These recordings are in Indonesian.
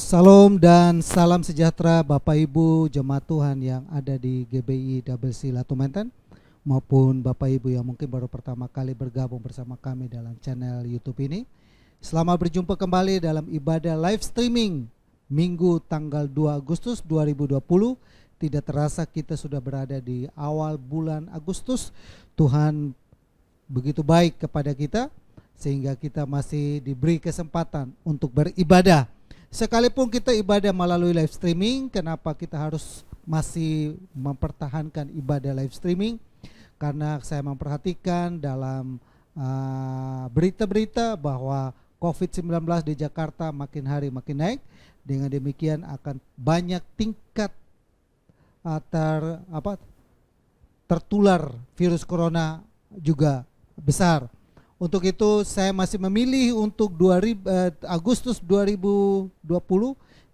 Salam dan salam sejahtera Bapak Ibu jemaat Tuhan yang ada di GBI Double C Latumentan maupun Bapak Ibu yang mungkin baru pertama kali bergabung bersama kami dalam channel YouTube ini. Selamat berjumpa kembali dalam ibadah live streaming Minggu tanggal 2 Agustus 2020. Tidak terasa kita sudah berada di awal bulan Agustus. Tuhan begitu baik kepada kita sehingga kita masih diberi kesempatan untuk beribadah. Sekalipun kita ibadah melalui live streaming, kenapa kita harus masih mempertahankan ibadah live streaming? Karena saya memperhatikan dalam berita-berita bahwa COVID-19 di Jakarta makin hari makin naik. Dengan demikian akan banyak tingkat tertular virus corona juga besar. Untuk itu saya masih memilih untuk Agustus 2020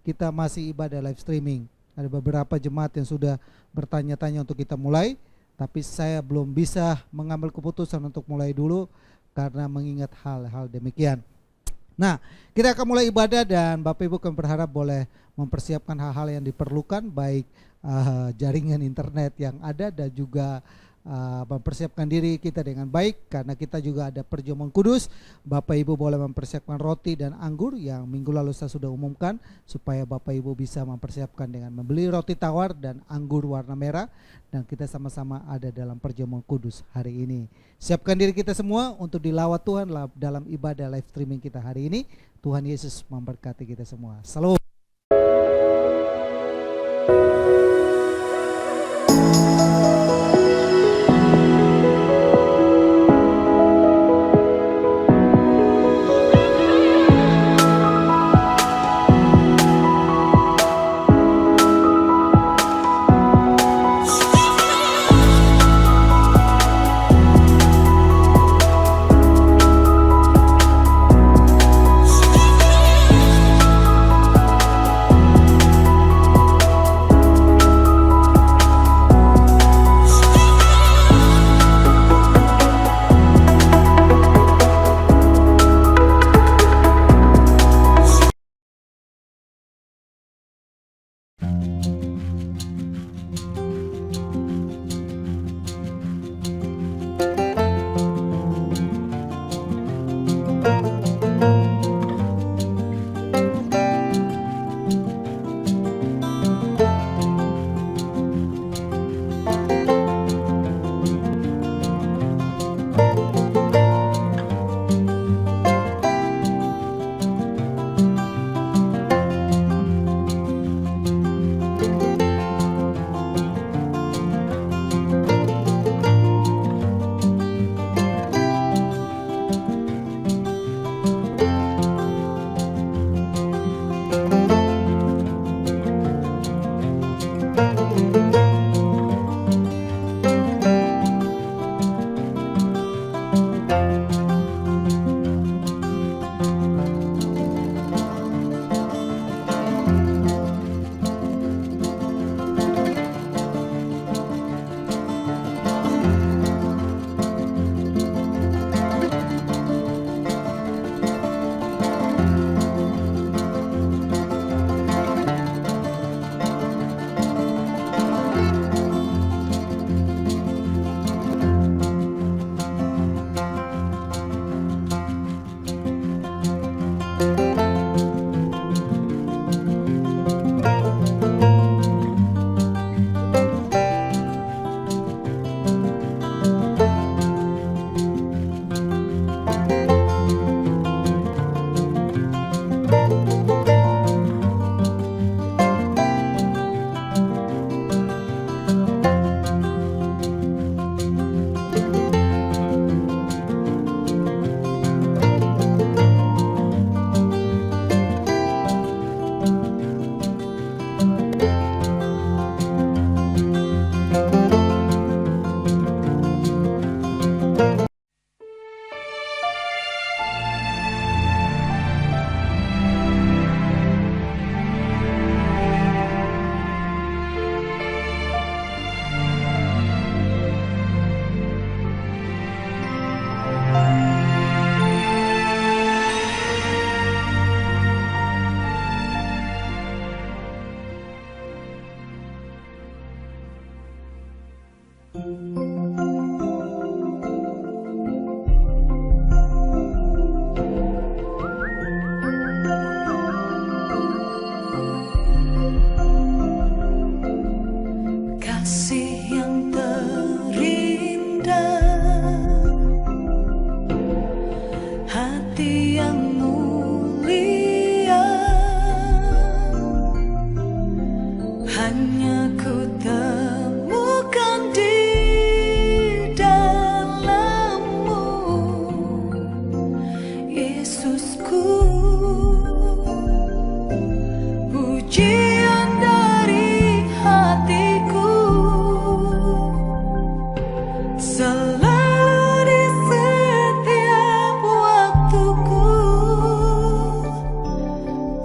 kita masih ibadah live streaming. Ada beberapa jemaat yang sudah bertanya-tanya untuk kita mulai, tapi saya belum bisa mengambil keputusan untuk mulai dulu karena mengingat hal-hal demikian. Nah, kita akan mulai ibadah dan Bapak Ibu kami berharap boleh mempersiapkan hal-hal yang diperlukan, baik jaringan internet yang ada dan juga mempersiapkan diri kita dengan baik karena kita juga ada perjamuan kudus. Bapak Ibu boleh mempersiapkan roti dan anggur yang minggu lalu saya sudah umumkan supaya Bapak Ibu bisa mempersiapkan dengan membeli roti tawar dan anggur warna merah dan kita sama-sama ada dalam perjamuan kudus hari ini. Siapkan diri kita semua untuk dilawat Tuhan dalam ibadah live streaming kita hari ini. Tuhan Yesus memberkati kita semua. Salam.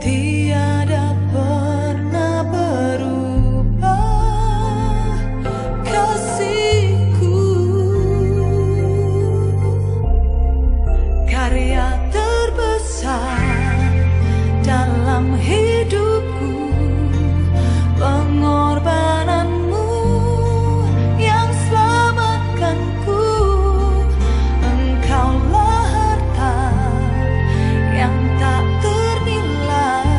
tiada pernah berubah kasihku. Karya terbesar dalam hidupku, pengorbananmu yang selamatkanku. Engkaulah harta yang tak ternilai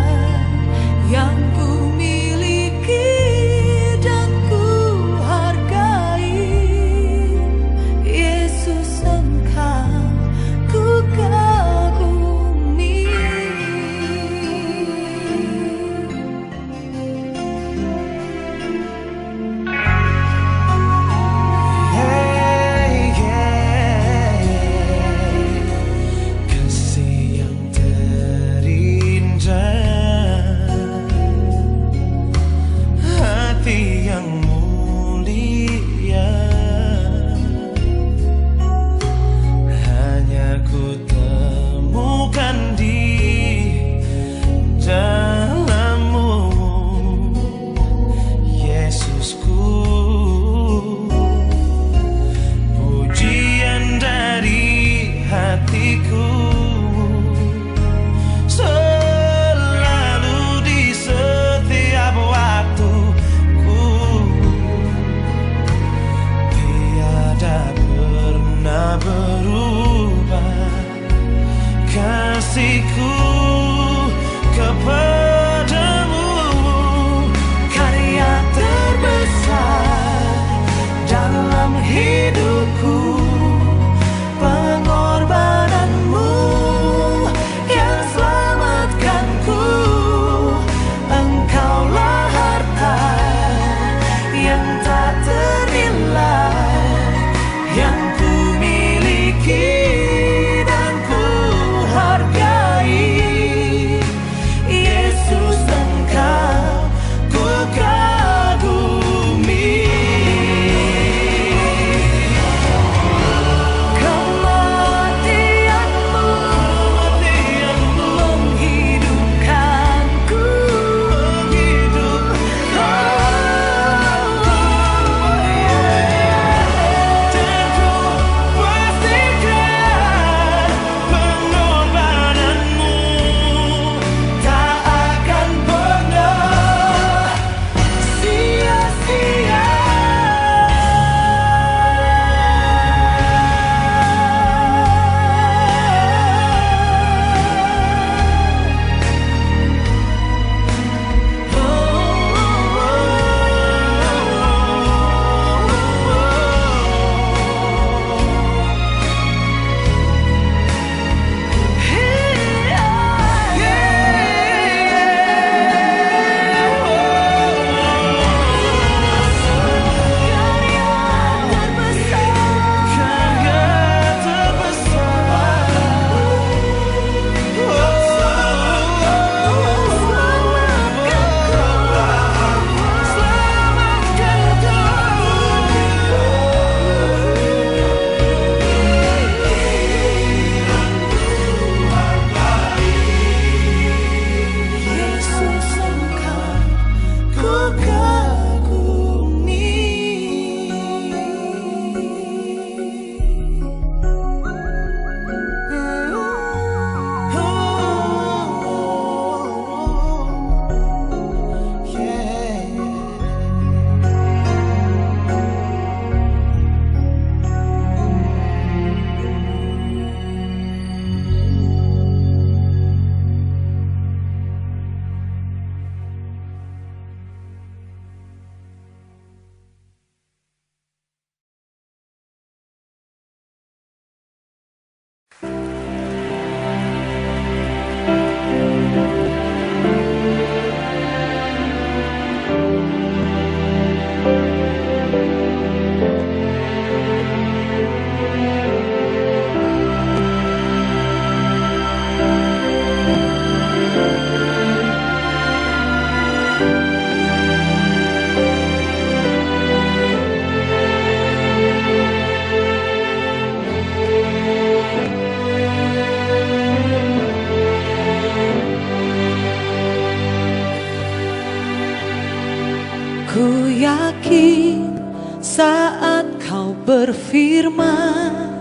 Ku yakin saat kau berfirman,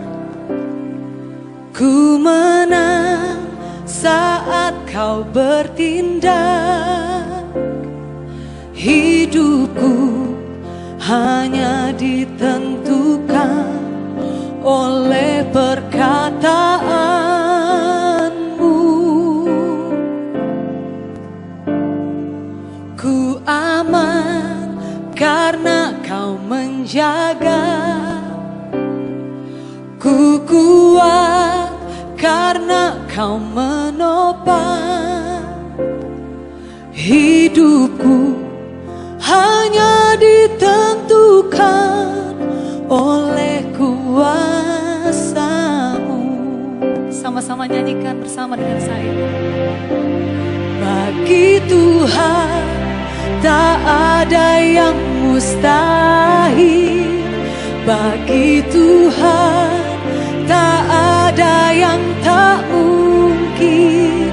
ku menang saat kau bertindak. Hidupku hanya ditentukan oleh perkataanmu. Ku aman karena kau menjaga. Ku kuat karena kau menopang. Hidupku hanya ditentukan oleh kuasa-Mu. Sama-sama nyanyikan bersama dengan saya. Bagi Tuhan tak ada yang mustahil. Bagi Tuhan tak ada yang tak mungkin.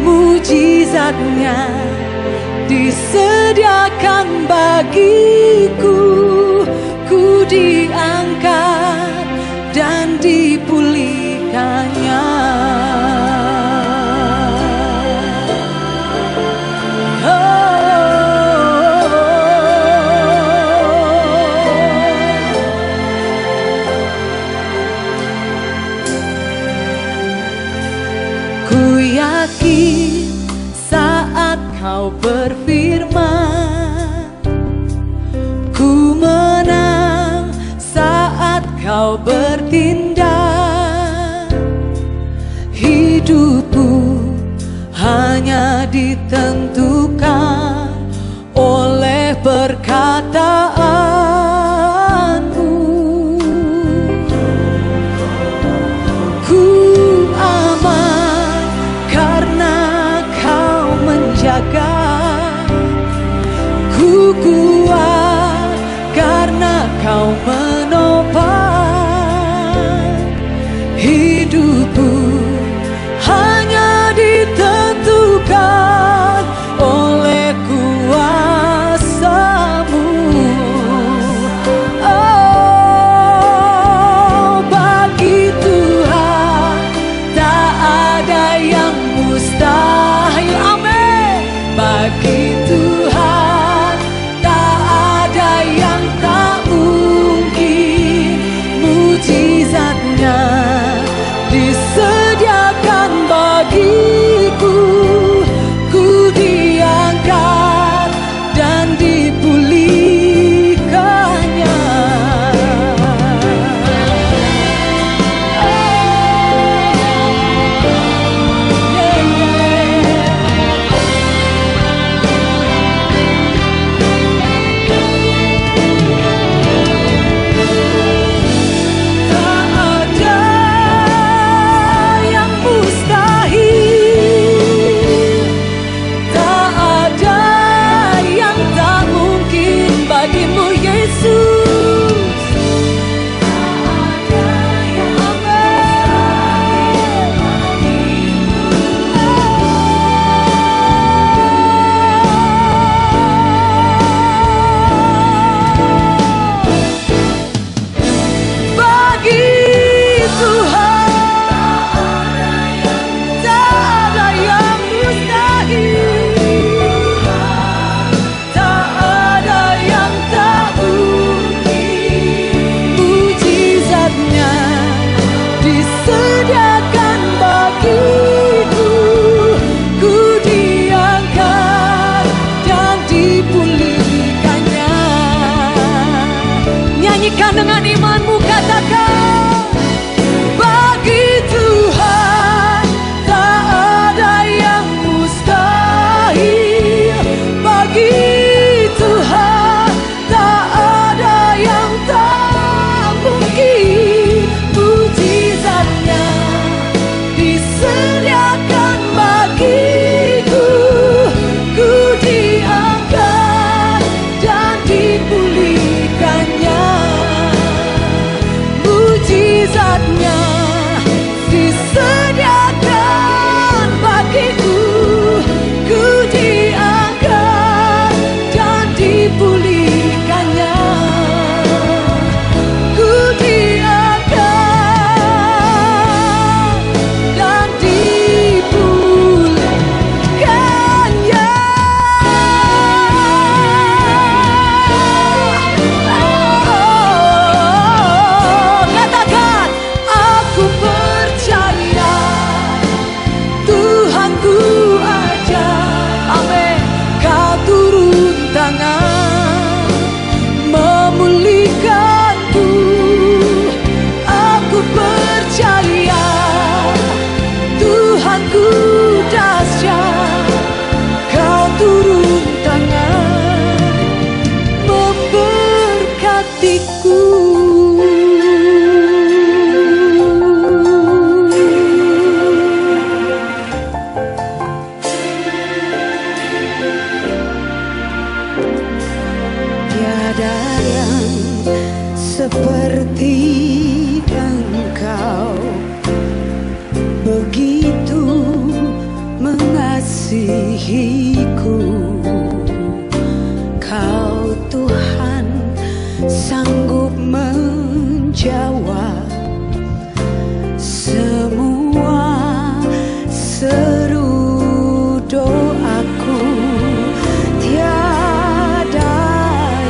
Mujizatnya disediakan bagiku. Ku diangkat dan dipulihkannya. Ku yakin saat kau berfirman, ku menang saat kau bertindak. Hidupku hanya ditentukan oleh perkataanmu. Ku aman karena kau menjaga. Ku kuat karena kau menopang. Hidupku hanya ditentukan oleh kuasa-Mu. Oh, bagi Tuhan tak ada yang mustahil. Amin. Bagi Tuhan tak ada yang tak mungkin. Mujizatnya disediakan bagiku. Ku diangkat dan dipulihkannya. ada yang seperti Engkau, begitu mengasihiku. Kau Tuhan sanggup menjawab semua seru doaku. Tiada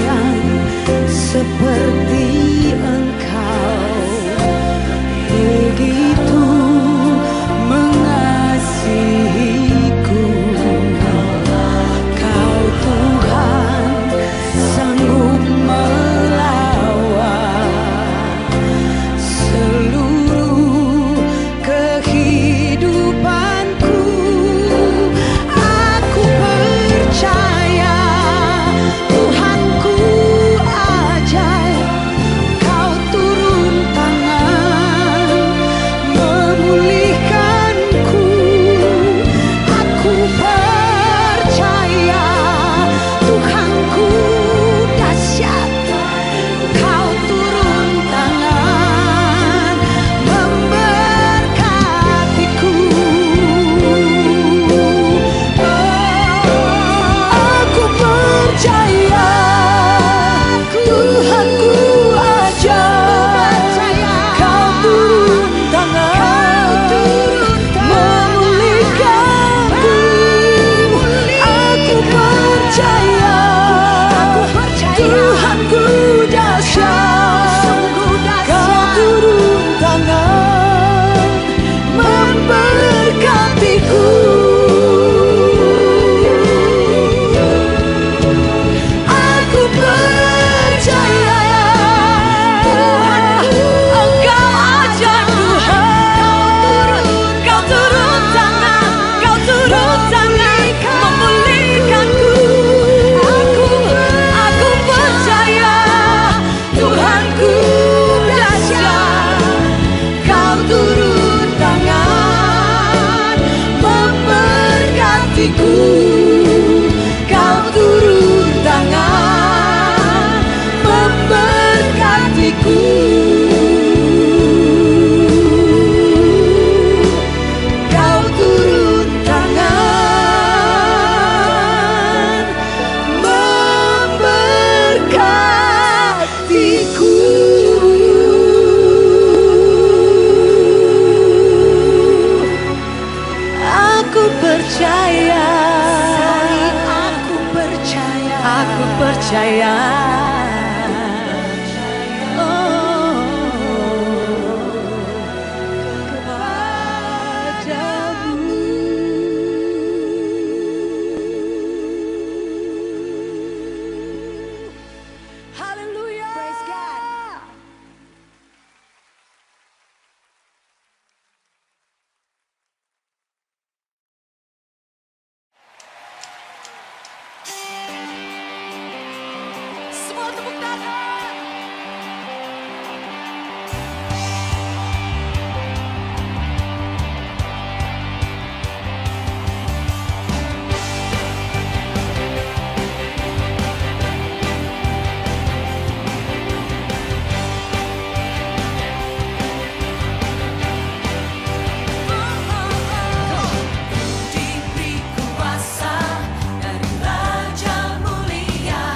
yang seperti Engkau, begitu mengasihiku. Kau Tuhan sanggup melawan seluruh kehidupanku. Aku percaya Tuhanku ajaib. Kau turun tangan memulihkanku. Aku percaya Tuhanku dahsyat. Kau turun tangan memberkatiku. Aku percaya Tuhanku ajaib. Kau turun tangan memulihkanku. Aku percaya Tuhanku dahsyat. Kau turun tangan memberkatiku. Aku percaya Tuhanku, Engkau ajaib Tuhan. Kau turun tangan, Kau turun tangan memulihkanku. Aku percaya Tuhanku dahsyat. Kau turun tangan memberkatiku. Kau turun tangan memberkatiku. Kau turun tangan memberkatiku. Aku percaya, aku percaya, aku percaya. Haleluya. Praise God. Semua tepuk tangan. Diberi kuasa dari Raja Mulia.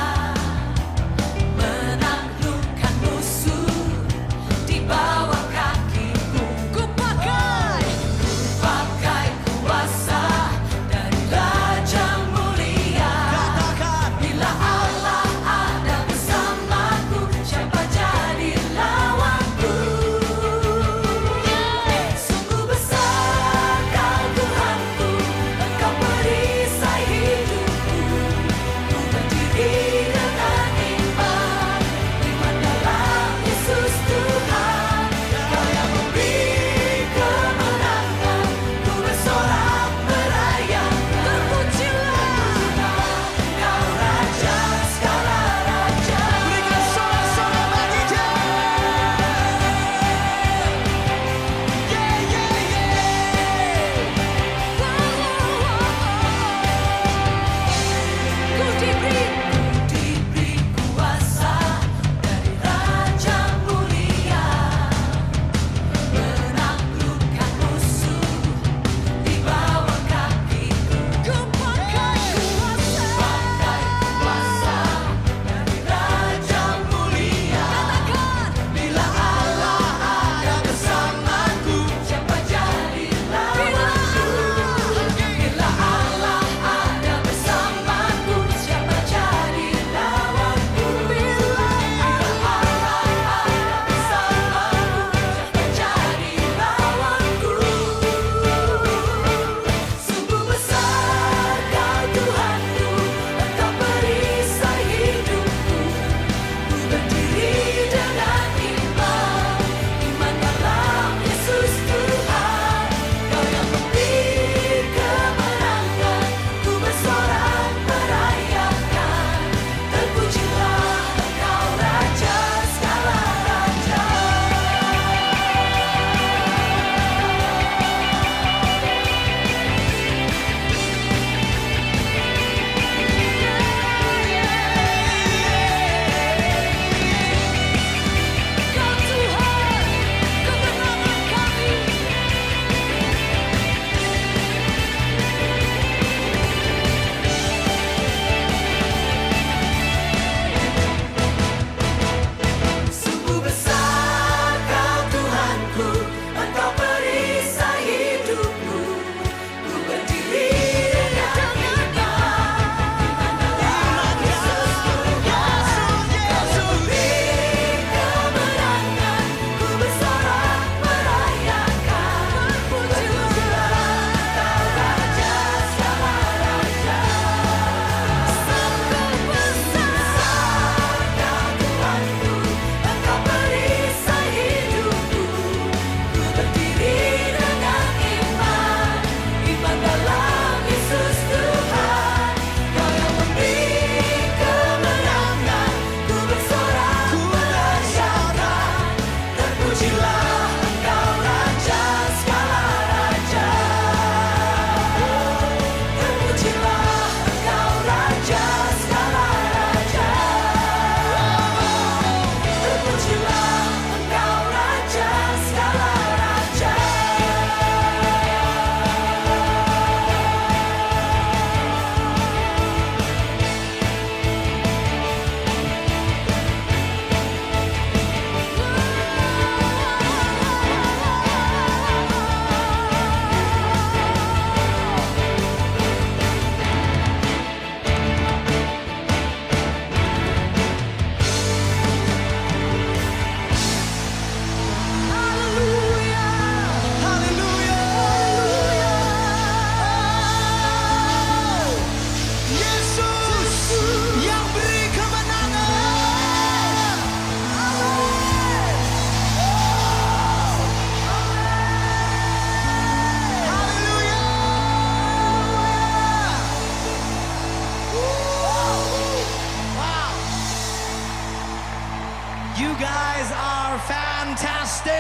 fantastic!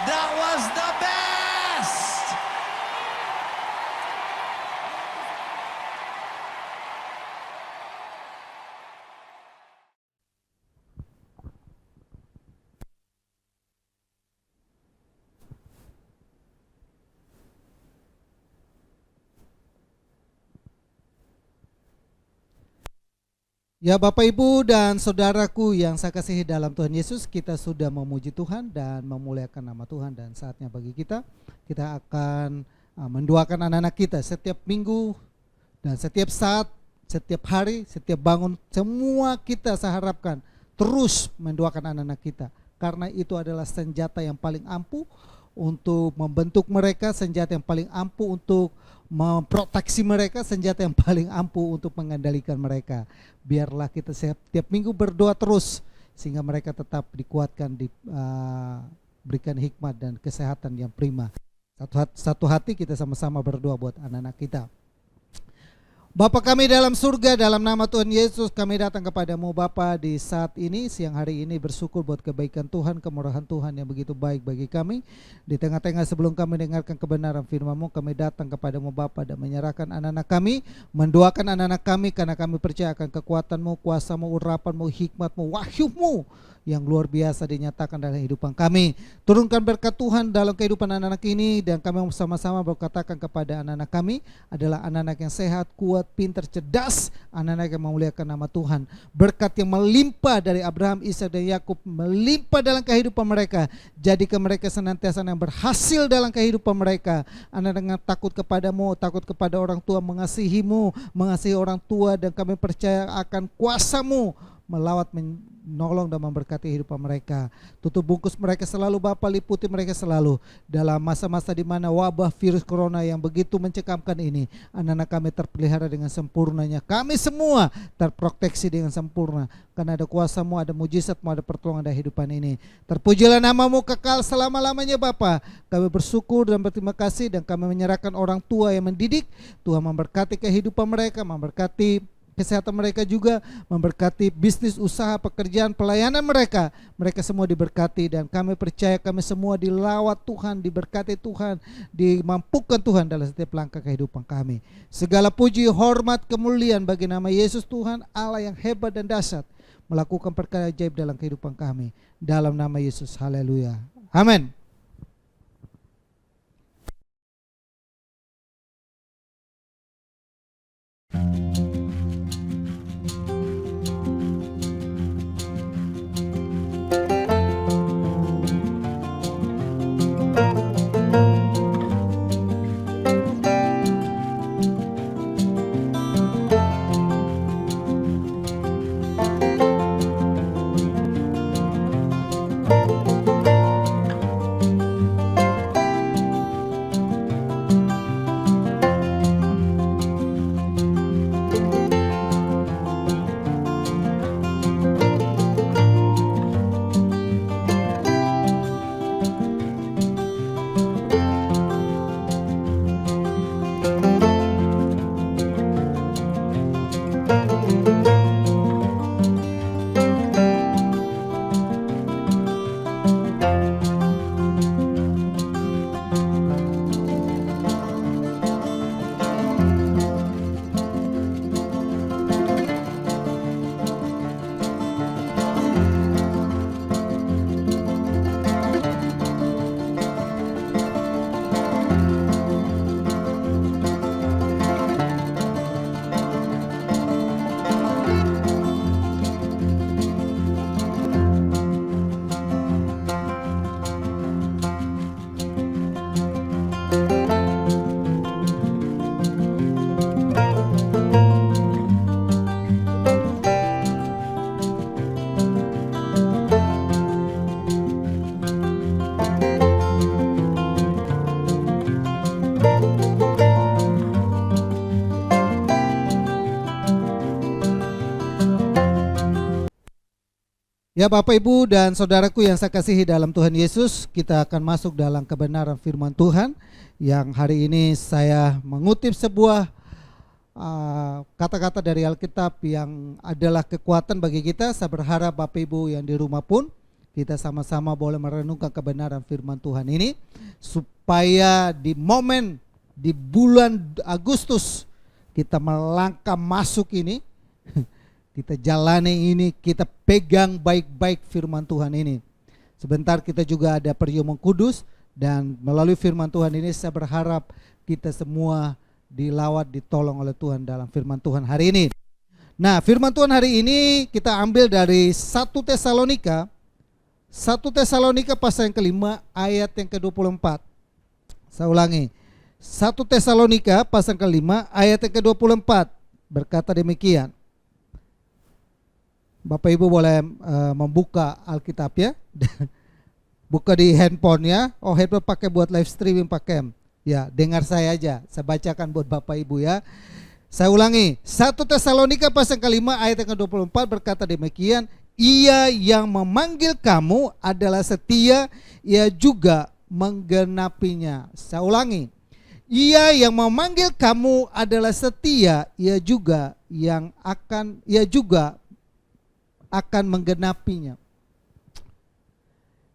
That was the best! Ya Bapak Ibu dan Saudaraku yang saya kasihi dalam Tuhan Yesus, kita sudah memuji Tuhan dan memuliakan nama Tuhan, dan saatnya bagi kita akan mendoakan anak-anak kita setiap minggu dan setiap saat, setiap hari, setiap bangun. Semua kita saya harapkan terus mendoakan anak-anak kita, karena itu adalah senjata yang paling ampuh untuk membentuk mereka, senjata yang paling ampuh untuk memproteksi mereka, senjata yang paling ampuh untuk mengendalikan mereka. Biarlah kita setiap minggu berdoa terus sehingga mereka tetap dikuatkan, diberikan hikmat dan kesehatan yang prima. Satu hati kita sama-sama berdoa buat anak-anak kita. Bapa kami dalam surga, dalam nama Tuhan Yesus kami datang kepadamu Bapa di saat ini, siang hari ini, bersyukur buat kebaikan Tuhan, kemurahan Tuhan yang begitu baik bagi kami. Di tengah-tengah sebelum kami dengarkan kebenaran firman-Mu, kami datang kepadamu Bapa dan menyerahkan anak-anak kami, mendoakan anak-anak kami, karena kami percaya akan kekuatan-Mu, kuasa-Mu, urapan-Mu, hikmat-Mu, wahyu-Mu yang luar biasa dinyatakan dalam kehidupan kami. Turunkan berkat Tuhan dalam kehidupan anak-anak ini, dan kami sama-sama berkatakan kepada anak-anak kami adalah anak-anak yang sehat, kuat, pintar, cerdas, anak-anak yang memuliakan nama Tuhan. Berkat yang melimpah dari Abraham, Ishak dan Yakub melimpah dalam kehidupan mereka. Jadikan mereka senantiasa yang berhasil dalam kehidupan mereka. Anak-anak yang takut kepadamu, takut kepada orang tua, mengasihimu, mengasihi orang tua, dan kami percaya akan kuasa-Mu melawat, menolong dan memberkati kehidupan mereka. Tutup bungkus mereka selalu Bapa, liputi mereka selalu dalam masa-masa di mana wabah virus corona yang begitu mencekamkan ini. Anak-anak kami terpelihara dengan sempurnanya. Kami semua terproteksi dengan sempurna, karena ada kuasa-Mu, ada mujizat-Mu, ada pertolongan dalam kehidupan ini. Terpujilah nama-Mu kekal selama-lamanya Bapa. Kami bersyukur dan berterima kasih, dan kami menyerahkan orang tua yang mendidik. Tuhan memberkati kehidupan mereka, memberkati kesehatan mereka juga, memberkati bisnis, usaha, pekerjaan, pelayanan mereka. Mereka semua diberkati, dan kami percaya kami semua dilawat Tuhan, diberkati Tuhan, dimampukan Tuhan dalam setiap langkah kehidupan kami. Segala puji, hormat, kemuliaan bagi nama Yesus Tuhan, Allah yang hebat dan dahsyat, melakukan perkara ajaib dalam kehidupan kami. Dalam nama Yesus, haleluya, amin. Ya Bapak Ibu dan Saudaraku yang saya kasihi dalam Tuhan Yesus, kita akan masuk dalam kebenaran firman Tuhan yang hari ini saya mengutip sebuah kata-kata dari Alkitab yang adalah kekuatan bagi kita. Saya berharap Bapak Ibu yang di rumah pun kita sama-sama boleh merenungkan kebenaran firman Tuhan ini, supaya di momen di bulan Agustus kita melangkah masuk ini, kita jalani ini, kita pegang baik-baik firman Tuhan ini. Sebentar kita juga ada perjamuan kudus, dan melalui firman Tuhan ini saya berharap kita semua dilawat, ditolong oleh Tuhan dalam firman Tuhan hari ini. Nah, firman Tuhan hari ini kita ambil dari 1 Tesalonika pasal yang kelima ayat yang ke-24. Saya ulangi, 1 Tesalonika pasal yang kelima ayat yang ke-24 berkata demikian. Bapak Ibu boleh membuka Alkitab ya. Buka di handphone ya. Oh, handphone pakai buat live streaming pakai. Ya, dengar saya aja. Saya bacakan buat Bapak Ibu ya. Saya ulangi, 1 Tesalonika pasal yang kelima ayat yang ke-24 berkata demikian. Ia yang memanggil kamu adalah setia, ia juga menggenapinya. Saya ulangi, ia yang memanggil kamu adalah setia, ia juga akan menggenapinya.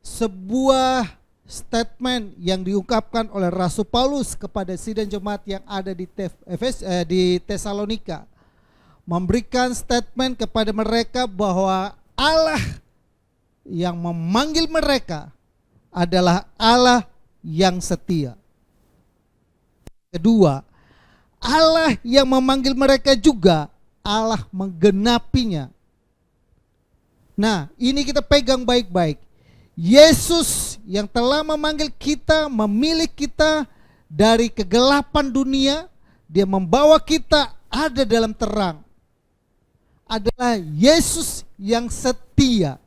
Sebuah statement yang diungkapkan oleh Rasul Paulus kepada sidang jemaat yang ada di Tesalonika, memberikan statement kepada mereka bahwa Allah yang memanggil mereka adalah Allah yang setia. Kedua, Allah yang memanggil mereka juga Allah menggenapinya. Nah, ini kita pegang baik-baik. Yesus yang telah memanggil kita, memilih kita dari kegelapan dunia, dia membawa kita ada dalam terang. Adalah Yesus yang setia.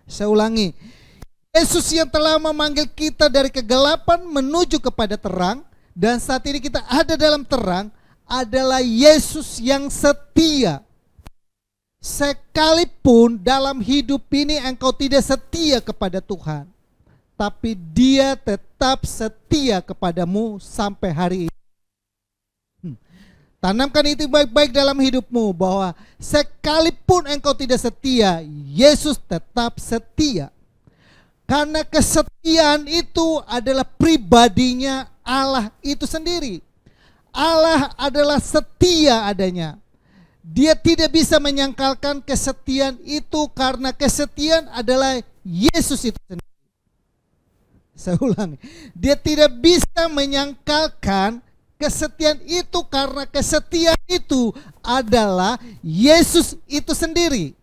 Saya ulangi, Yesus yang telah memanggil kita dari kegelapan menuju kepada terang, dan saat ini kita ada dalam terang, adalah Yesus yang setia. Sekalipun dalam hidup ini engkau tidak setia kepada Tuhan, tapi Dia tetap setia kepadamu sampai hari ini. Tanamkan itu baik-baik dalam hidupmu, bahwa sekalipun engkau tidak setia, Yesus tetap setia. Karena kesetiaan itu adalah pribadinya Allah itu sendiri. Allah adalah setia adanya. Dia tidak bisa menyangkalkan kesetiaan itu, karena kesetiaan adalah Yesus itu sendiri. Saya ulangi, dia tidak bisa menyangkalkan kesetiaan itu, karena kesetiaan itu adalah Yesus itu sendiri.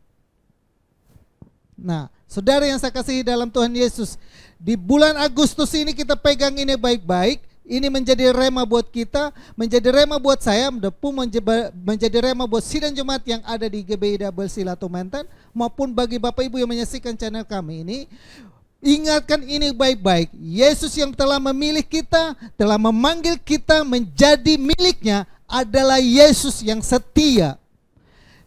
Nah, saudara yang saya kasihi dalam Tuhan Yesus, di bulan Agustus ini kita pegang ini baik-baik. Ini menjadi rema buat kita, menjadi rema buat saya, menjadi rema buat sidang jemaat yang ada di GBI Double Silato Menten, maupun bagi Bapak Ibu yang menyaksikan channel kami ini. Ingatkan ini baik-baik. Yesus yang telah memilih kita, telah memanggil kita menjadi miliknya, adalah Yesus yang setia.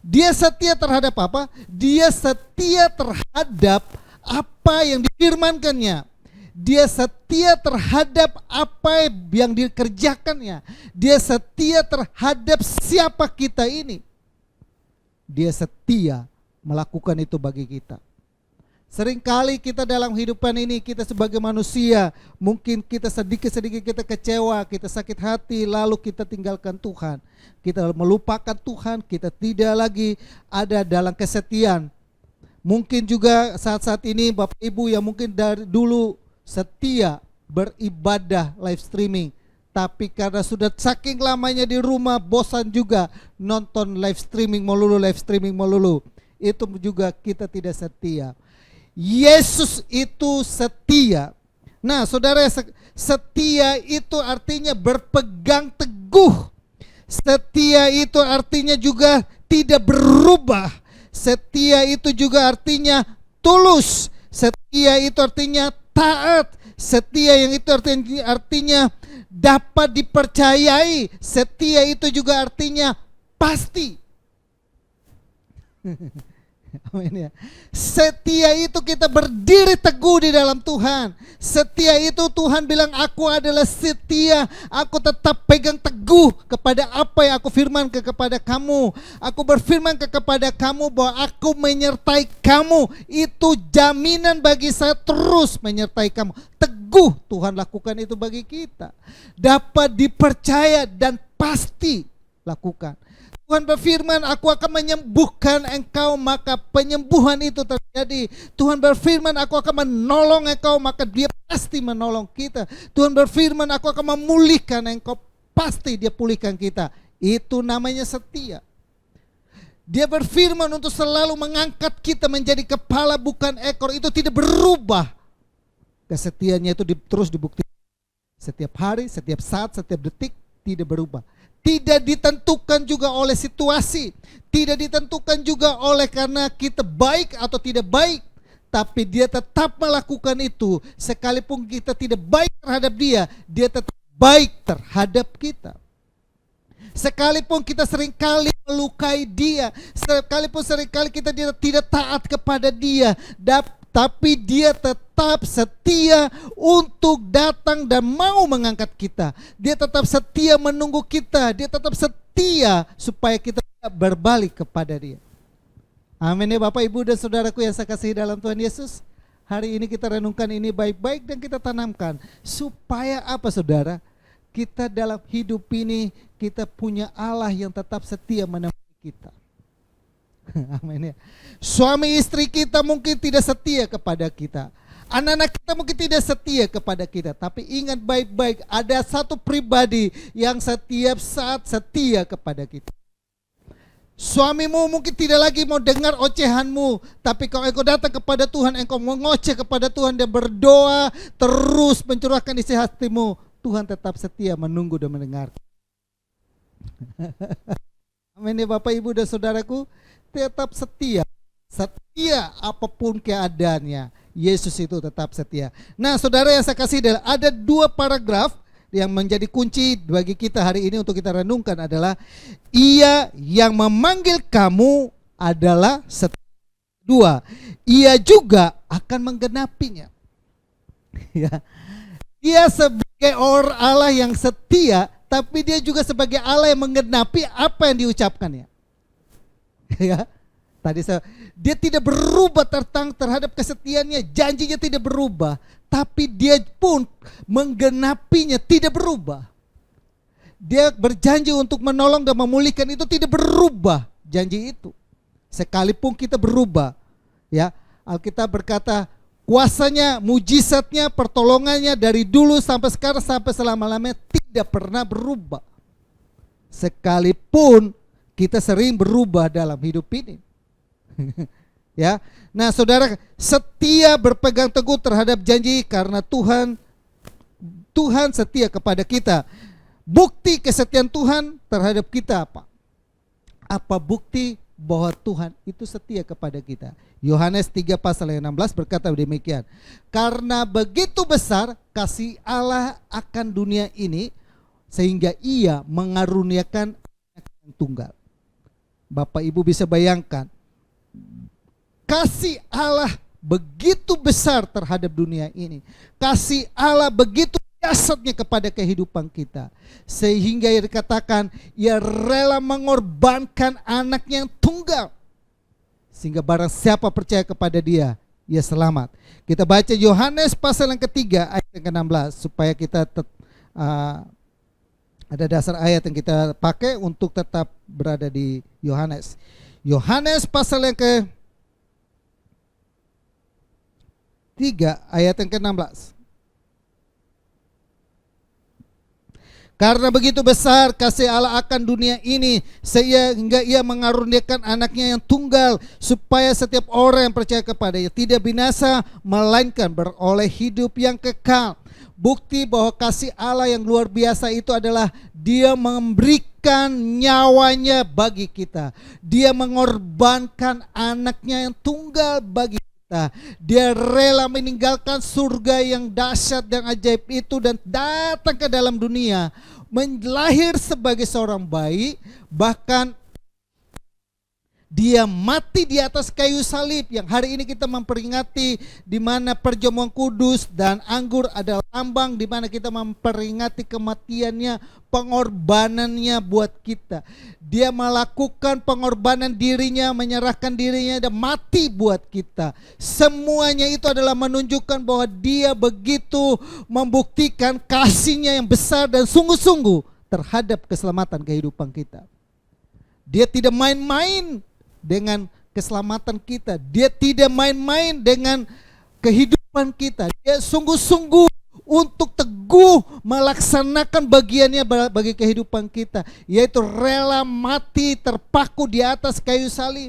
Dia setia terhadap apa? Dia setia terhadap apa yang difirmankannya. Dia setia terhadap apa yang dikerjakannya. Dia setia terhadap siapa kita ini. Dia setia melakukan itu bagi kita. Seringkali kita dalam kehidupan ini, kita sebagai manusia, mungkin kita sedikit-sedikit kita kecewa, kita sakit hati, lalu kita tinggalkan Tuhan. Kita melupakan Tuhan, kita tidak lagi ada dalam kesetiaan. Mungkin juga saat-saat ini Bapak Ibu yang mungkin dari dulu setia beribadah live streaming, tapi karena sudah saking lamanya di rumah, bosan juga nonton live streaming melulu. Itu juga kita tidak setia. Yesus itu setia. Nah, saudara, setia itu artinya berpegang teguh. Setia itu artinya juga tidak berubah. Setia itu juga artinya tulus. Setia itu artinya taat. Setia yang itu artinya dapat dipercayai. Setia itu juga artinya pasti. Amin ya. Setia itu kita berdiri teguh di dalam Tuhan. Setia itu Tuhan bilang aku adalah setia. Aku tetap pegang teguh kepada apa yang aku firmankan kepada kamu. Aku berfirman kepada kamu bahwa aku menyertai kamu. Itu jaminan bagi saya terus menyertai kamu. Teguh Tuhan lakukan itu bagi kita. Dapat dipercaya dan pasti lakukan. Tuhan berfirman, aku akan menyembuhkan engkau, maka penyembuhan itu terjadi. Tuhan berfirman, aku akan menolong engkau, maka dia pasti menolong kita. Tuhan berfirman, aku akan memulihkan engkau, pasti dia pulihkan kita. Itu namanya setia. Dia berfirman untuk selalu mengangkat kita menjadi kepala bukan ekor. Itu tidak berubah. Kesetiaannya itu terus dibuktikan. Setiap hari, setiap saat, setiap detik tidak berubah. Tidak ditentukan juga oleh situasi. Tidak ditentukan juga oleh karena kita baik atau tidak baik. Tapi dia tetap melakukan itu. Sekalipun kita tidak baik terhadap dia, dia tetap baik terhadap kita. Sekalipun kita seringkali melukai dia, sekalipun seringkali kita tidak taat kepada dia, tapi dia tetap setia untuk datang dan mau mengangkat kita. Dia tetap setia menunggu kita. Dia tetap setia supaya kita berbalik kepada dia. Amin ya Bapak, Ibu dan Saudaraku yang saya kasihi dalam Tuhan Yesus. Hari ini kita renungkan ini baik-baik dan kita tanamkan. Supaya apa saudara? Kita dalam hidup ini kita punya Allah yang tetap setia menemani kita. Amin ya. Suami istri kita mungkin tidak setia kepada kita. Anak-anak kita mungkin tidak setia kepada kita. Tapi ingat baik-baik, ada satu pribadi yang setiap saat setia kepada kita. Suamimu mungkin tidak lagi mau dengar ocehanmu, tapi kalau engkau datang kepada Tuhan, engkau mengoceh kepada Tuhan dan berdoa, terus mencurahkan isi hatimu, Tuhan tetap setia menunggu dan mendengar. Amin ya Bapak, Ibu dan Saudaraku. Tetap setia, setia apapun keadaannya. Yesus itu tetap setia. Nah saudara yang saya kasih, ada dua paragraf yang menjadi kunci bagi kita hari ini untuk kita renungkan adalah Ia yang memanggil kamu adalah setia. Dua, Ia juga akan menggenapinya. Ya. Dia sebagai orang Allah yang setia, tapi dia juga sebagai Allah yang menggenapi apa yang diucapkannya. Ya, dia tidak berubah terhadap kesetiaannya, janjinya tidak berubah, tapi dia pun menggenapinya tidak berubah. Dia berjanji untuk menolong dan memulihkan, itu tidak berubah janji itu. Sekalipun kita berubah, ya, Alkitab berkata kuasanya, mujizatnya, pertolongannya dari dulu sampai sekarang sampai selama-lamanya tidak pernah berubah. Sekalipun kita sering berubah dalam hidup ini. Ya. Nah, saudara, setia berpegang teguh terhadap janji karena Tuhan setia kepada kita. Bukti kesetiaan Tuhan terhadap kita apa? Apa bukti bahwa Tuhan itu setia kepada kita? Yohanes 3 pasal 16 berkata demikian. Karena begitu besar kasih Allah akan dunia ini sehingga Ia mengaruniakan Anak yang tunggal. Bapak Ibu bisa bayangkan, kasih Allah begitu besar terhadap dunia ini. Kasih Allah begitu dahsyatnya kepada kehidupan kita. Sehingga ia dikatakan, ia rela mengorbankan anaknya yang tunggal. Sehingga barang siapa percaya kepada dia, ia selamat. Kita baca Yohanes pasal yang ketiga ayat yang ke-16. Supaya kita ada dasar ayat yang kita pakai untuk tetap berada di Yohanes. Yohanes pasal yang ke-3 ayat yang ke-16. Karena begitu besar kasih Allah akan dunia ini sehingga Ia mengaruniakan anaknya yang tunggal supaya setiap orang yang percaya kepadanya tidak binasa melainkan beroleh hidup yang kekal. Bukti bahwa kasih Allah yang luar biasa itu adalah Dia memberikan nyawanya bagi kita. Dia mengorbankan anaknya yang tunggal bagi kita. Dia rela meninggalkan surga yang dahsyat dan ajaib itu dan datang ke dalam dunia, melahir sebagai seorang bayi, bahkan Dia mati di atas kayu salib, yang hari ini kita memperingati, di mana perjamuan kudus dan anggur adalah lambang di mana kita memperingati kematiannya, pengorbanannya buat kita. Dia melakukan pengorbanan dirinya, menyerahkan dirinya dan mati buat kita. Semuanya itu adalah menunjukkan bahwa dia begitu membuktikan kasihnya yang besar dan sungguh-sungguh terhadap keselamatan kehidupan kita. Dia tidak main-main dengan keselamatan kita. Dia tidak main-main dengan kehidupan kita. Dia sungguh-sungguh untuk teguh melaksanakan bagiannya bagi kehidupan kita, yaitu rela mati terpaku di atas kayu salib.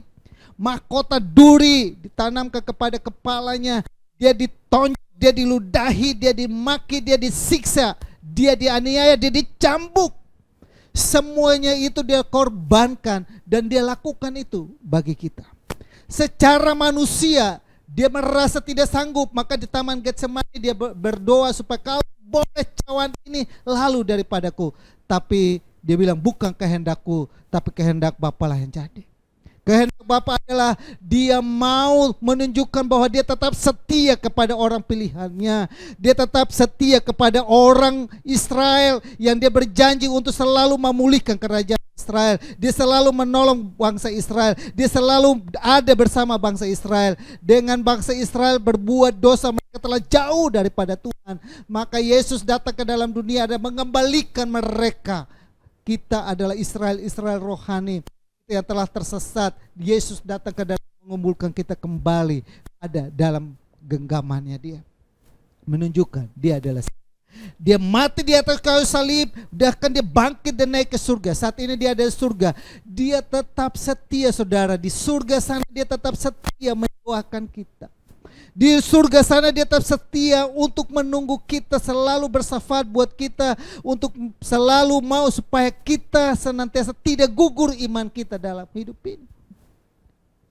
Mahkota duri ditanamkan kepada kepalanya. Dia ditonjok, dia diludahi, dia dimaki, dia disiksa, dia dianiaya, dia dicambuk. Semuanya itu dia korbankan dan dia lakukan itu bagi kita. Secara manusia dia merasa tidak sanggup, maka di Taman Getsemani dia berdoa supaya kau boleh cawan ini lalu daripadaku. Tapi dia bilang bukan kehendakku, tapi kehendak Bapa lah yang jadi. Kehendak Bapa adalah dia mau menunjukkan bahwa dia tetap setia kepada orang pilihannya. Dia tetap setia kepada orang Israel yang dia berjanji untuk selalu memulihkan kerajaan Israel. Dia selalu menolong bangsa Israel. Dia selalu ada bersama bangsa Israel. Dengan bangsa Israel berbuat dosa, mereka telah jauh daripada Tuhan. Maka Yesus datang ke dalam dunia dan mengembalikan mereka. Kita adalah Israel rohani yang telah tersesat. Yesus datang ke dalam mengumpulkan kita kembali ada dalam genggamannya dia. Menunjukkan dia adalah, dia mati di atas kayu salib, bahkan dia bangkit dan naik ke surga. Saat ini dia ada di surga. Dia tetap setia, saudara. Di surga sana dia tetap setia mendoakan kita. Di surga sana dia tetap setia untuk menunggu kita, selalu bersyafaat buat kita, untuk selalu mau supaya kita senantiasa tidak gugur iman kita dalam hidup ini.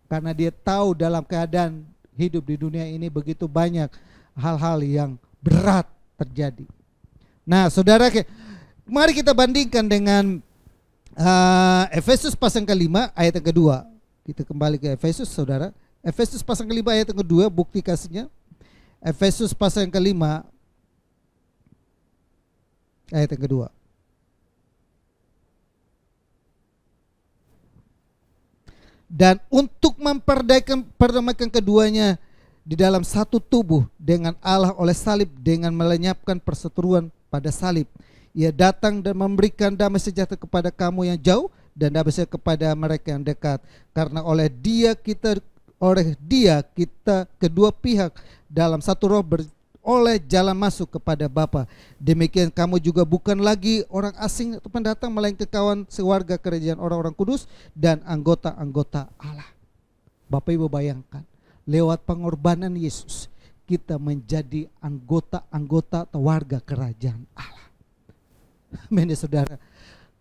Karena dia tahu dalam keadaan hidup di dunia ini begitu banyak hal-hal yang berat terjadi. Nah saudara, mari kita bandingkan dengan Efesus pasal ke-5 ayat yang kedua. Kita kembali ke Efesus, saudara. Efesus pasal ke-5 ayat yang kedua, bukti kasihnya. Efesus pasal yang ke-5 ayat yang kedua. Dan untuk memperdamaikan keduanya di dalam satu tubuh dengan Allah oleh salib, dengan melenyapkan perseteruan pada salib. Ia datang dan memberikan damai sejahtera kepada kamu yang jauh dan damai sejahtera kepada mereka yang dekat. Karena oleh dia kita kedua pihak dalam satu roh beroleh jalan masuk kepada Bapa. Demikian kamu juga bukan lagi orang asing atau pendatang, melainkan kawan sewarga kerajaan orang-orang kudus dan anggota-anggota Allah. Bapak Ibu bayangkan, lewat pengorbanan Yesus kita menjadi anggota-anggota atau warga kerajaan Allah. Amin ya saudara.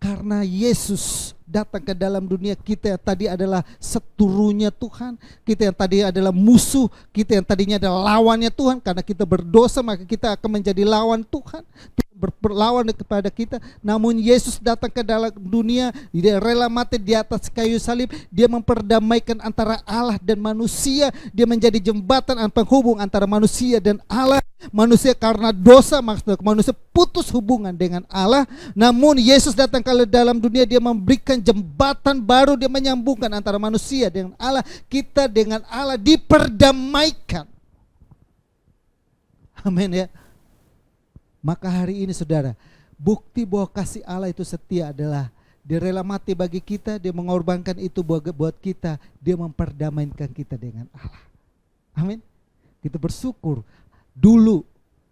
Karena Yesus datang ke dalam dunia, kita yang tadi adalah seturunya Tuhan, kita yang tadi adalah musuh, kita yang tadinya adalah lawannya Tuhan. Karena kita berdosa maka kita akan menjadi lawan Tuhan, Tuhan berlawan kepada kita. Namun Yesus datang ke dalam dunia, dia rela mati di atas kayu salib. Dia memperdamaikan antara Allah dan manusia. Dia menjadi jembatan penghubung antara manusia dan Allah. Manusia karena dosa, manusia putus hubungan dengan Allah. Namun Yesus datang ke dalam dunia, dia memberikan jembatan baru, dia menyambungkan antara manusia dengan Allah. Kita dengan Allah diperdamaikan. Amin ya. Maka hari ini saudara, bukti bahwa kasih Allah itu setia adalah dia rela mati bagi kita, dia mengorbankan itu buat kita, dia memperdamaikan kita dengan Allah. Amin. Kita bersyukur. Dulu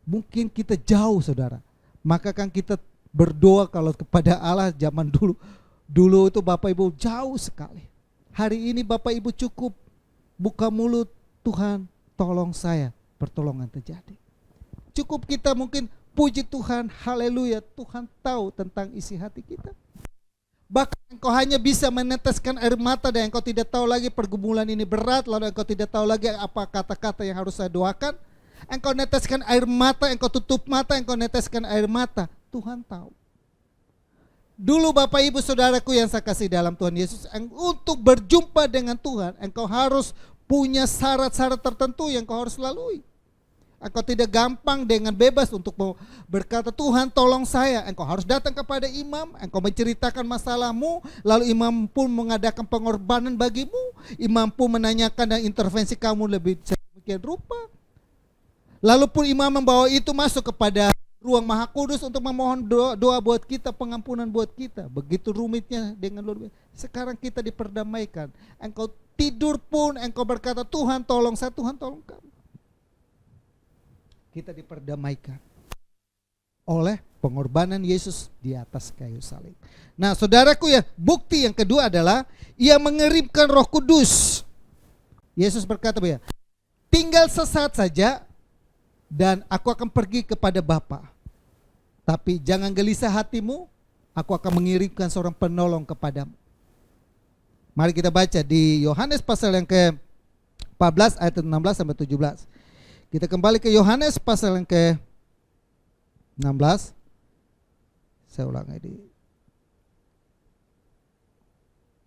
mungkin kita jauh saudara, maka kan kita berdoa kalau kepada Allah zaman dulu. Dulu itu Bapak Ibu jauh sekali. Hari ini Bapak Ibu cukup buka mulut, Tuhan tolong saya, pertolongan terjadi. Cukup kita mungkin puji Tuhan, haleluya, Tuhan tahu tentang isi hati kita. Bahkan engkau hanya bisa meneteskan air mata dan engkau tidak tahu lagi pergumulan ini berat, lalu engkau tidak tahu lagi apa kata-kata yang harus saya doakan. Engkau neteskan air mata, engkau tutup mata, engkau neteskan air mata. Tuhan tahu. Dulu Bapak Ibu Saudaraku yang saya kasih dalam Tuhan Yesus, untuk berjumpa dengan Tuhan, engkau harus punya syarat-syarat tertentu yang kau harus lalui. Engkau tidak gampang dengan bebas untuk berkata, Tuhan tolong saya. Engkau harus datang kepada imam, engkau menceritakan masalahmu, lalu imam pun mengadakan pengorbanan bagimu. Imam pun menanyakan dan intervensi kamu lebih sedemikian rupa. Lalu pun imam membawa itu masuk kepada ruang Maha Kudus untuk memohon doa buat kita, pengampunan buat kita. Begitu rumitnya dengan luar biasa. Sekarang kita diperdamaikan. Engkau tidur pun engkau berkata, Tuhan tolong saya, Tuhan tolong kamu. Kita diperdamaikan oleh pengorbanan Yesus di atas kayu salib. Nah, saudaraku ya, bukti yang kedua adalah ia mengirimkan Roh Kudus. Yesus berkata bahwa tinggal sesaat saja dan aku akan pergi kepada Bapa. Tapi jangan gelisah hatimu, aku akan mengirimkan seorang penolong kepadamu. Mari kita baca di Yohanes pasal yang ke-14 ayat 16 sampai 17. Kita kembali ke Yohanes pasal yang ke-16. Saya ulang ini.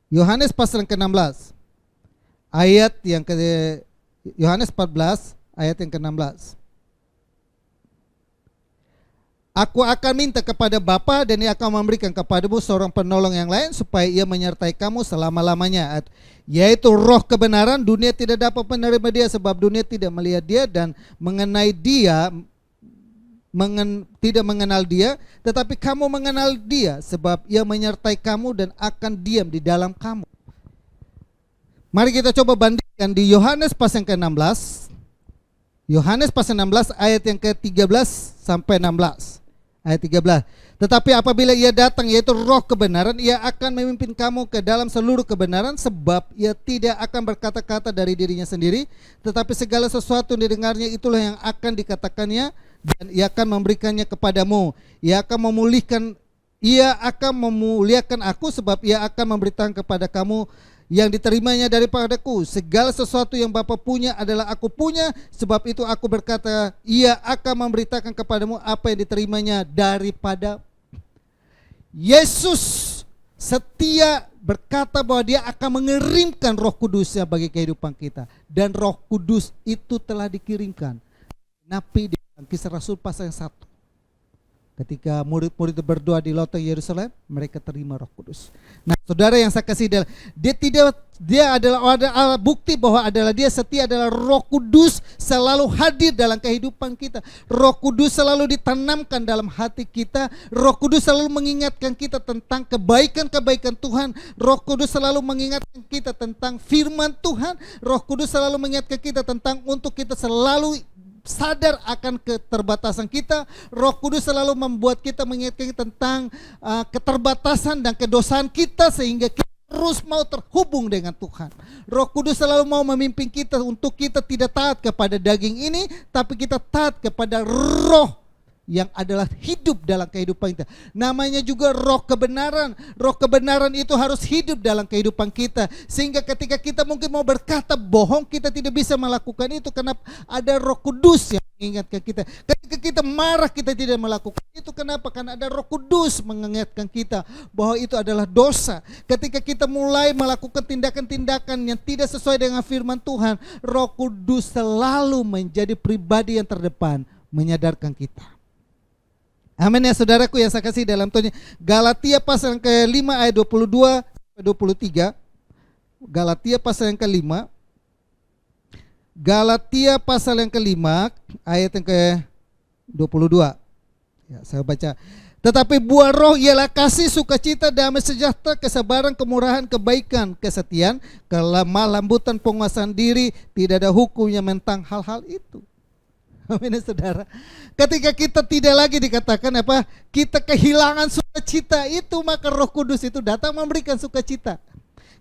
Yohanes pasal yang ke-16. Ayat yang ke Yohanes 14 ayat yang ke-16. Aku akan minta kepada Bapa dan ia akan memberikan kepadamu seorang penolong yang lain supaya ia menyertai kamu selama-lamanya, yaitu Roh kebenaran. Dunia tidak dapat menerima dia sebab dunia tidak melihat dia dan mengenai dia tidak mengenal dia, tetapi kamu mengenal dia sebab ia menyertai kamu dan akan diam di dalam kamu. Mari kita coba bandingkan di Yohanes pasal yang ke-16. Yohanes pasal 16 ayat yang ke-13 sampai 16. Ayat 13. Tetapi apabila ia datang, yaitu Roh kebenaran, ia akan memimpin kamu ke dalam seluruh kebenaran, sebab ia tidak akan berkata-kata dari dirinya sendiri, tetapi segala sesuatu yang didengarnya itulah yang akan dikatakannya, dan ia akan memberikannya kepadamu. Ia akan memuliakan aku, sebab ia akan memberitakan kepada kamu yang diterimanya daripadaku. Segala sesuatu yang Bapa punya adalah aku punya, sebab itu aku berkata, ia akan memberitakan kepadamu apa yang diterimanya daripada. Yesus setia berkata bahwa dia akan mengirimkan Roh Kudusnya bagi kehidupan kita, dan Roh Kudus itu telah dikirimkan. Nabi di Kisah Rasul pasal yang 1. Ketika murid-murid berdoa di loteng Yerusalem, mereka terima Roh Kudus. Nah, saudara yang saya kasih, dia adalah bukti bahwa dia setia adalah Roh Kudus selalu hadir dalam kehidupan kita. Roh Kudus selalu ditanamkan dalam hati kita. Roh Kudus selalu mengingatkan kita tentang kebaikan-kebaikan Tuhan. Roh Kudus selalu mengingatkan kita tentang firman Tuhan. Roh Kudus selalu mengingatkan kita tentang untuk kita selalu sadar akan keterbatasan kita. Roh Kudus selalu membuat kita mengingatkan tentang keterbatasan dan kedosaan kita, sehingga kita terus mau terhubung dengan Tuhan. Roh Kudus selalu mau memimpin kita untuk kita tidak taat kepada daging ini, tapi kita taat kepada Roh yang adalah hidup dalam kehidupan kita. Namanya juga Roh kebenaran. Roh kebenaran itu harus hidup dalam kehidupan kita, sehingga ketika kita mungkin mau berkata bohong, kita tidak bisa melakukan itu karena ada Roh Kudus yang mengingatkan kita. Ketika kita marah, kita tidak melakukan itu. Kenapa? Karena ada Roh Kudus mengingatkan kita bahwa itu adalah dosa. Ketika kita mulai melakukan tindakan-tindakan yang tidak sesuai dengan firman Tuhan, Roh Kudus selalu menjadi pribadi yang terdepan menyadarkan kita. Amin ya saudaraku yang saya kasih dalam Tuhan. Galatia pasal yang ke-5 ayat 22 sampai 23. Galatia pasal yang ke-5. Galatia pasal yang ke-5 ayat yang ke-22. Ya, saya baca. Tetapi buah roh ialah kasih, sukacita, damai sejahtera, kesabaran, kemurahan, kebaikan, kesetiaan, kelemah lembutan, penguasaan diri. Tidak ada hukum yang menentang hal-hal itu. Amin saudara. Ketika kita tidak lagi dikatakan kita kehilangan sukacita itu, maka Roh Kudus itu datang memberikan sukacita.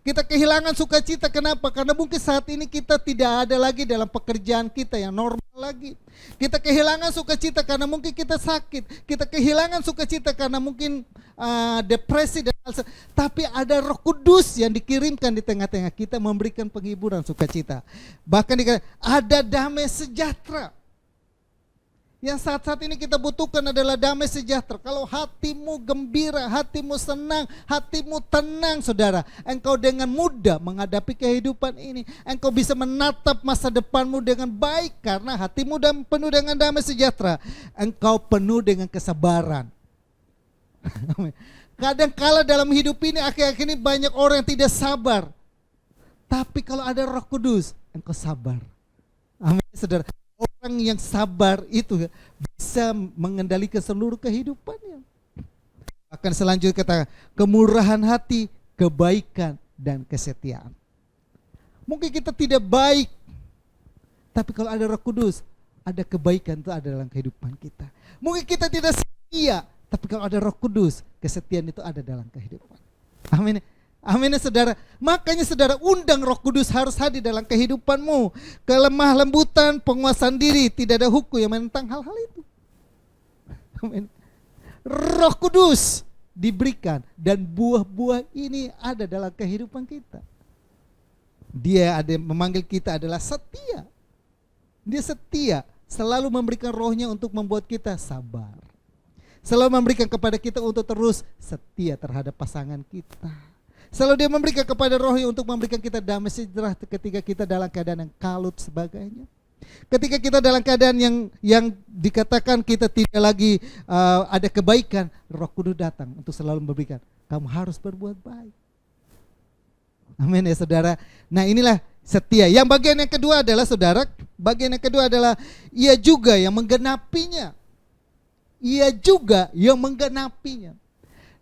Kita kehilangan sukacita, kenapa? Karena mungkin saat ini kita tidak ada lagi dalam pekerjaan kita yang normal lagi. Kita kehilangan sukacita karena mungkin kita sakit. Kita kehilangan sukacita karena mungkin depresi dan tapi ada Roh Kudus yang dikirimkan di tengah-tengah kita memberikan penghiburan sukacita. Bahkan dikatakan ada damai sejahtera. Yang saat-saat ini kita butuhkan adalah damai sejahtera. Kalau hatimu gembira, hatimu senang, hatimu tenang saudara, engkau dengan mudah menghadapi kehidupan ini. Engkau bisa menatap masa depanmu dengan baik karena hatimu penuh dengan damai sejahtera. Engkau penuh dengan kesabaran. Kadang-kala dalam hidup ini akhir-akhir ini banyak orang yang tidak sabar. Tapi kalau ada Roh Kudus, engkau sabar. Amin saudara. Orang yang sabar itu bisa mengendalikan seluruh kehidupannya. Akan selanjutnya kata kemurahan hati, kebaikan dan kesetiaan. Mungkin kita tidak baik, tapi kalau ada Roh Kudus, ada kebaikan itu ada dalam kehidupan kita. Mungkin kita tidak setia, tapi kalau ada Roh Kudus, kesetiaan itu ada dalam kehidupan. Amin. Amin ya saudara. Makanya saudara undang Roh Kudus harus hadir dalam kehidupanmu. Kelemah lembutan, penguasaan diri, tidak ada hukum yang menentang hal-hal itu. Amin. Roh Kudus diberikan dan buah-buah ini ada dalam kehidupan kita. Dia ada memanggil kita adalah setia. Dia setia, selalu memberikan rohnya untuk membuat kita sabar. Selalu memberikan kepada kita untuk terus setia terhadap pasangan kita. Selalu dia memberikan kepada rohnya untuk memberikan kita damai sejahtera ketika kita dalam keadaan yang kalut sebagainya. Ketika kita dalam keadaan yang dikatakan kita tidak lagi ada kebaikan, Roh Kudus datang untuk selalu memberikan. Kamu harus berbuat baik. Amin ya saudara. Nah inilah setia. Yang bagian yang kedua adalah saudara, bagian yang kedua adalah ia juga yang menggenapinya. Ia juga yang menggenapinya.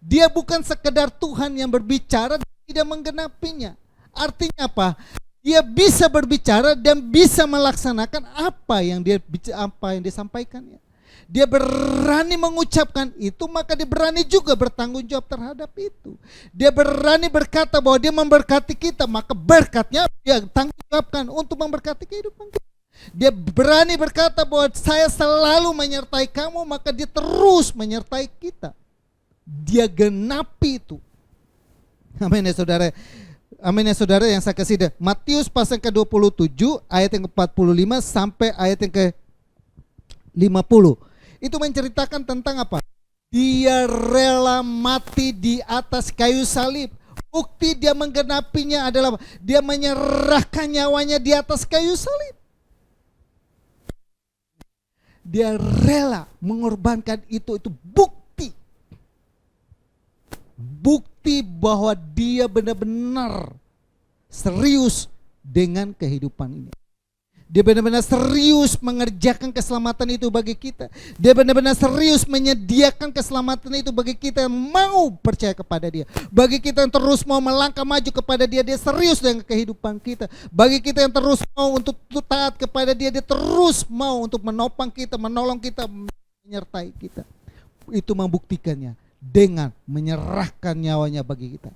Dia bukan sekedar Tuhan yang berbicara dan tidak menggenapinya. Artinya apa? Dia bisa berbicara dan bisa melaksanakan apa yang dia sampaikannya. Dia berani mengucapkan itu, maka dia berani juga bertanggung jawab terhadap itu. Dia berani berkata bahwa dia memberkati kita, maka berkatnya dia tanggung jawabkan untuk memberkati kehidupan kita. Dia berani berkata bahwa saya selalu menyertai kamu, maka dia terus menyertai kita. Dia genapi itu. Amin ya saudara. Amin ya saudara yang saya kasih. Matius pasal ke-27 ayat yang ke-45 sampai ayat yang ke-50. Itu menceritakan tentang apa? Dia rela mati di atas kayu salib. Bukti dia menggenapinya adalah dia menyerahkan nyawanya di atas kayu salib. Dia rela mengorbankan itu bukti. Bukti bahwa dia benar-benar serius dengan kehidupan ini. Dia benar-benar serius mengerjakan keselamatan itu bagi kita. Dia benar-benar serius menyediakan keselamatan itu bagi kita yang mau percaya kepada dia. Bagi kita yang terus mau melangkah maju kepada dia, dia serius dengan kehidupan kita. Bagi kita yang terus mau untuk taat kepada dia, dia terus mau untuk menopang kita, menolong kita, menyertai kita. Itu membuktikannya dengan menyerahkan nyawanya bagi kita.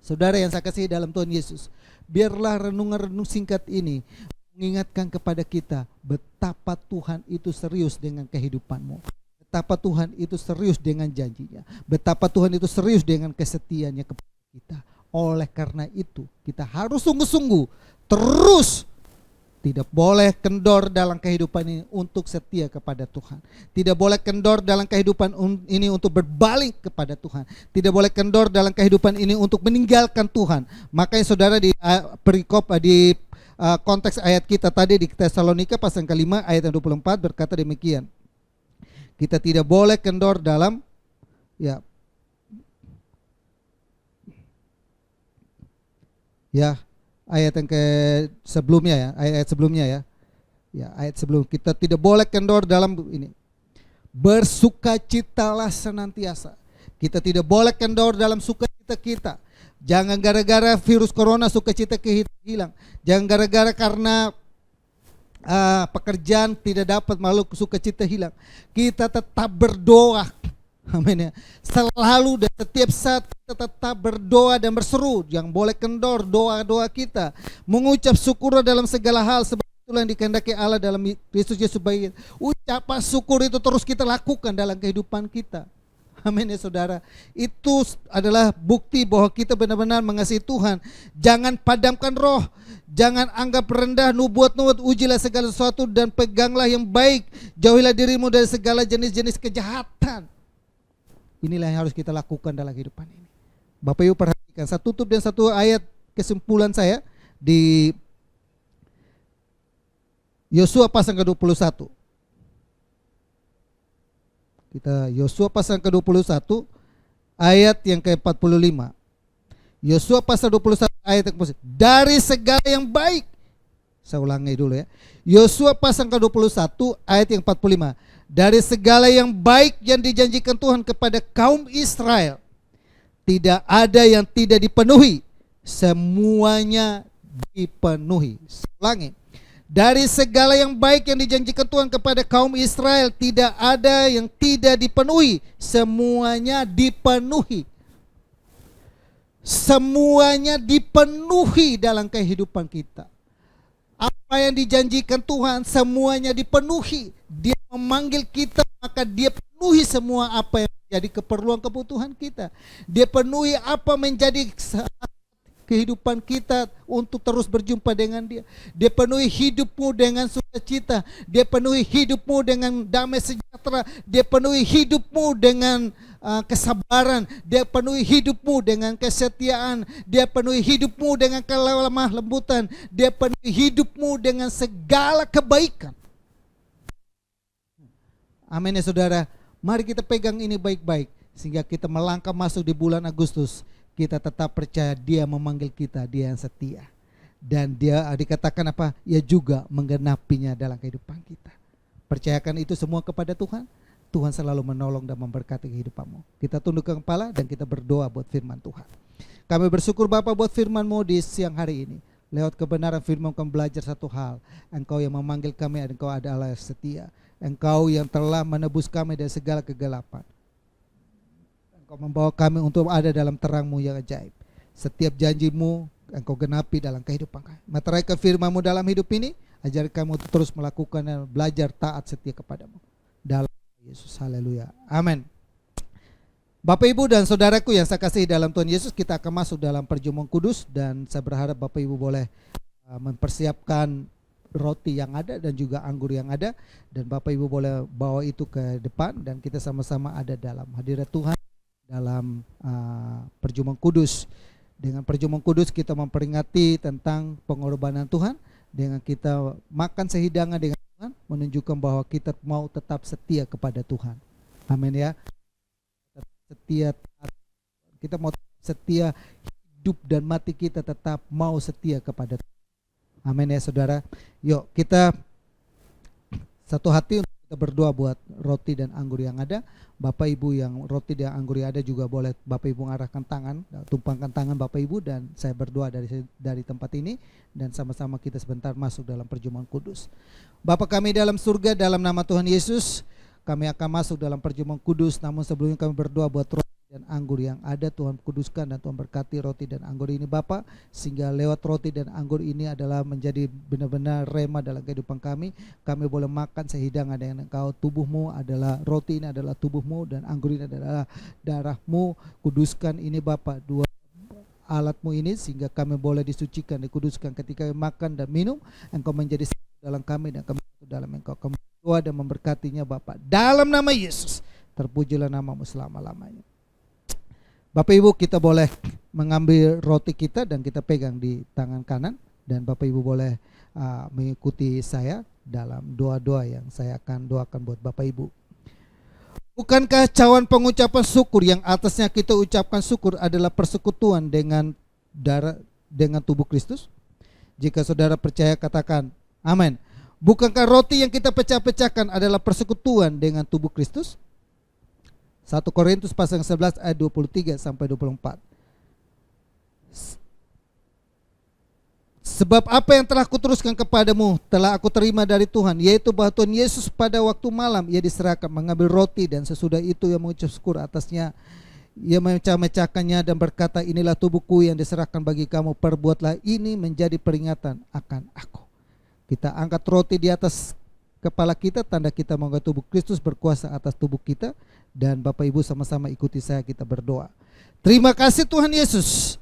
Saudara yang saya kasih dalam Tuhan Yesus, biarlah renungan-renung singkat ini mengingatkan kepada kita betapa Tuhan itu serius dengan kehidupanmu. Betapa Tuhan itu serius dengan janjinya. Betapa Tuhan itu serius dengan kesetiaannya kepada kita. Oleh karena itu kita harus sungguh-sungguh terus, tidak boleh kendor dalam kehidupan ini untuk setia kepada Tuhan. Tidak boleh kendor dalam kehidupan ini untuk berbalik kepada Tuhan. Tidak boleh kendor dalam kehidupan ini untuk meninggalkan Tuhan. Makanya saudara di perikop di konteks ayat kita tadi di Tesalonika pasal ke-5 ayat yang 24 berkata demikian. Kita tidak boleh kendor dalam ayat yang sebelumnya ya, ayat sebelumnya ya. Ya, ayat sebelum kita tidak boleh kendor dalam ini. Bersukacitalah senantiasa. Kita tidak boleh kendor dalam sukacita kita. Jangan gara-gara virus corona sukacita kita hilang. Jangan gara-gara karena pekerjaan tidak dapat malu sukacita hilang. Kita tetap berdoa. Amin ya. Selalu dan setiap saat kita tetap berdoa dan berseru. Yang boleh kendor doa-doa kita. Mengucap syukur dalam segala hal. Sebab itulah yang dikehendaki Allah dalam Kristus Yesus bagi kita. Ucapan syukur itu terus kita lakukan dalam kehidupan kita. Amin ya saudara. Itu adalah bukti bahwa kita benar-benar mengasihi Tuhan. Jangan padamkan roh. Jangan anggap rendah nubuat-nubuat. Ujilah segala sesuatu dan peganglah yang baik. Jauhilah dirimu dari segala jenis-jenis kejahatan. Inilah yang harus kita lakukan dalam kehidupan ini. Bapak Ibu perhatikan. Saya tutup dengan satu ayat kesimpulan saya di Yosua pasal ke-21. Kita Yosua pasal ke-21 ayat yang ke-45. Yosua pasal 21 ayat yang ke-45. Dari segala yang baik. Saya ulangi dulu ya. Yosua pasal ke-21 ayat yang 45. Dari segala yang baik yang dijanjikan Tuhan kepada kaum Israel, tidak ada yang tidak dipenuhi. Semuanya dipenuhi. Saya ulangi. Dari segala yang baik yang dijanjikan Tuhan kepada kaum Israel, tidak ada yang tidak dipenuhi. Semuanya dipenuhi. Semuanya dipenuhi dalam kehidupan kita. Apa yang dijanjikan Tuhan semuanya dipenuhi. Dia memanggil kita, maka dia penuhi semua apa yang menjadi keperluan kebutuhan kita. Dia penuhi apa menjadi kehidupan kita untuk terus berjumpa dengan dia. Dia penuhi hidupmu dengan sukacita. Dia penuhi hidupmu dengan damai sejahtera. Dia penuhi hidupmu dengan kesabaran. Dia penuhi hidupmu dengan kesetiaan. Dia penuhi hidupmu dengan kelemah lembutan. Dia penuhi hidupmu dengan segala kebaikan. Amin ya saudara. Mari kita pegang ini baik-baik sehingga kita melangkah masuk di bulan Agustus. Kita tetap percaya dia memanggil kita, dia yang setia. Dan dia dikatakan apa? Ia juga menggenapinya dalam kehidupan kita. Percayakan itu semua kepada Tuhan. Tuhan selalu menolong dan memberkati kehidupanmu. Kita tundukkan kepala dan kita berdoa buat firman Tuhan. Kami bersyukur Bapa buat firman-Mu di siang hari ini. Lewat kebenaran firman kami belajar satu hal. Engkau yang memanggil kami, Engkau adalah yang setia. Engkau yang telah menebus kami dari segala kegelapan. Engkau membawa kami untuk ada dalam terang-Mu yang ajaib. Setiap janji-Mu Engkau genapi dalam kehidupan kami. Meteraikan firman-Mu dalam hidup ini. Ajari kami untuk terus melakukan dan belajar taat setia kepada-Mu. Dalam Yesus, haleluya, amin. Bapak Ibu dan saudaraku yang saya kasihi dalam Tuhan Yesus, kita akan masuk dalam perjamuan kudus. Dan saya berharap Bapak Ibu boleh mempersiapkan roti yang ada dan juga anggur yang ada. Dan Bapak Ibu boleh bawa itu ke depan dan kita sama-sama ada dalam hadirat Tuhan dalam perjamuan kudus. Dengan perjamuan kudus kita memperingati tentang pengorbanan Tuhan. Dengan kita makan sehidangan dengan Tuhan, menunjukkan bahwa kita mau tetap setia kepada Tuhan. Amin ya. Setia, kita mau setia, hidup dan mati kita tetap mau setia kepada Tuhan. Amin ya saudara. Yuk kita satu hati untuk kita berdoa buat roti dan anggur yang ada. Bapak Ibu yang roti dan anggur yang ada juga boleh Bapak Ibu mengarahkan tangan, tumpangkan tangan Bapak Ibu, dan saya berdoa dari tempat ini dan sama-sama kita sebentar masuk dalam perjamuan kudus. Bapa kami dalam surga, dalam nama Tuhan Yesus, kami akan masuk dalam perjamuan kudus. Namun sebelumnya kami berdoa buat roti dan anggur yang ada. Tuhan kuduskan dan Tuhan berkati roti dan anggur ini Bapa, sehingga lewat roti dan anggur ini adalah menjadi benar-benar rema dalam kehidupan kami. Kami boleh makan sehidangan dengan Engkau. Tubuh-Mu adalah, roti ini adalah tubuh-Mu dan anggur ini adalah darah-Mu. Kuduskan ini Bapa, dua alat-Mu ini sehingga kami boleh disucikan, dikuduskan ketika makan dan minum. Engkau menjadi satu dalam kami dan kami satu dalam Engkau. Kami berdoa dan memberkatinya Bapa dalam nama Yesus. Terpujilah nama-Mu selama-lamanya. Bapak Ibu, kita boleh mengambil roti kita dan kita pegang di tangan kanan. Dan Bapak Ibu boleh mengikuti saya dalam doa-doa yang saya akan doakan buat Bapak Ibu. Bukankah cawan pengucapan syukur yang atasnya kita ucapkan syukur adalah persekutuan dengan darah, dengan tubuh Kristus? Jika saudara percaya katakan amin. Bukankah roti yang kita pecah-pecahkan adalah persekutuan dengan tubuh Kristus? 1 Korintus pasal 11 ayat 23 sampai 24. Sebab apa yang telah kuteruskan kepadamu telah aku terima dari Tuhan, yaitu bahwa Tuhan Yesus pada waktu malam ia diserahkan mengambil roti, dan sesudah itu ia mengucap syukur atasnya. Ia memecah-mecahkannya dan berkata, inilah tubuhku yang diserahkan bagi kamu, perbuatlah ini menjadi peringatan akan aku. Kita angkat roti di atas kepala kita, tanda kita menganggap tubuh Kristus berkuasa atas tubuh kita. Dan Bapak Ibu sama-sama ikuti saya, kita berdoa. Terima kasih Tuhan Yesus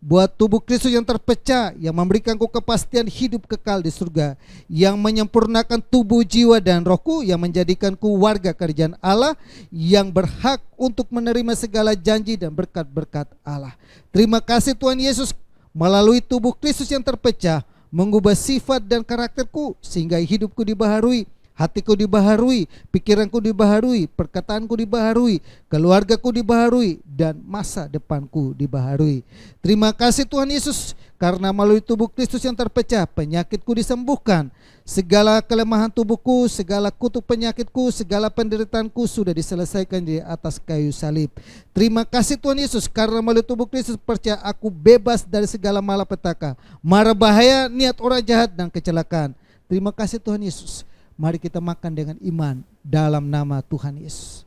buat tubuh Kristus yang terpecah, yang memberikan kau kepastian hidup kekal di surga, yang menyempurnakan tubuh, jiwa, dan rohku, yang menjadikanku warga kerajaan Allah, yang berhak untuk menerima segala janji dan berkat-berkat Allah. Terima kasih Tuhan Yesus, melalui tubuh Kristus yang terpecah, mengubah sifat dan karakterku, sehingga hidupku dibaharui, hatiku dibaharui, pikiranku dibaharui, perkataanku dibaharui, keluargaku dibaharui, dan masa depanku dibaharui. Terima kasih Tuhan Yesus, karena melalui tubuh Kristus yang terpecah, penyakitku disembuhkan. Segala kelemahan tubuhku, segala kutuk penyakitku, segala penderitaanku sudah diselesaikan di atas kayu salib. Terima kasih Tuhan Yesus, karena melalui tubuh Kristus percaya aku bebas dari segala malapetaka, mara bahaya, niat orang jahat, dan kecelakaan. Terima kasih Tuhan Yesus. Mari kita makan dengan iman dalam nama Tuhan Yesus.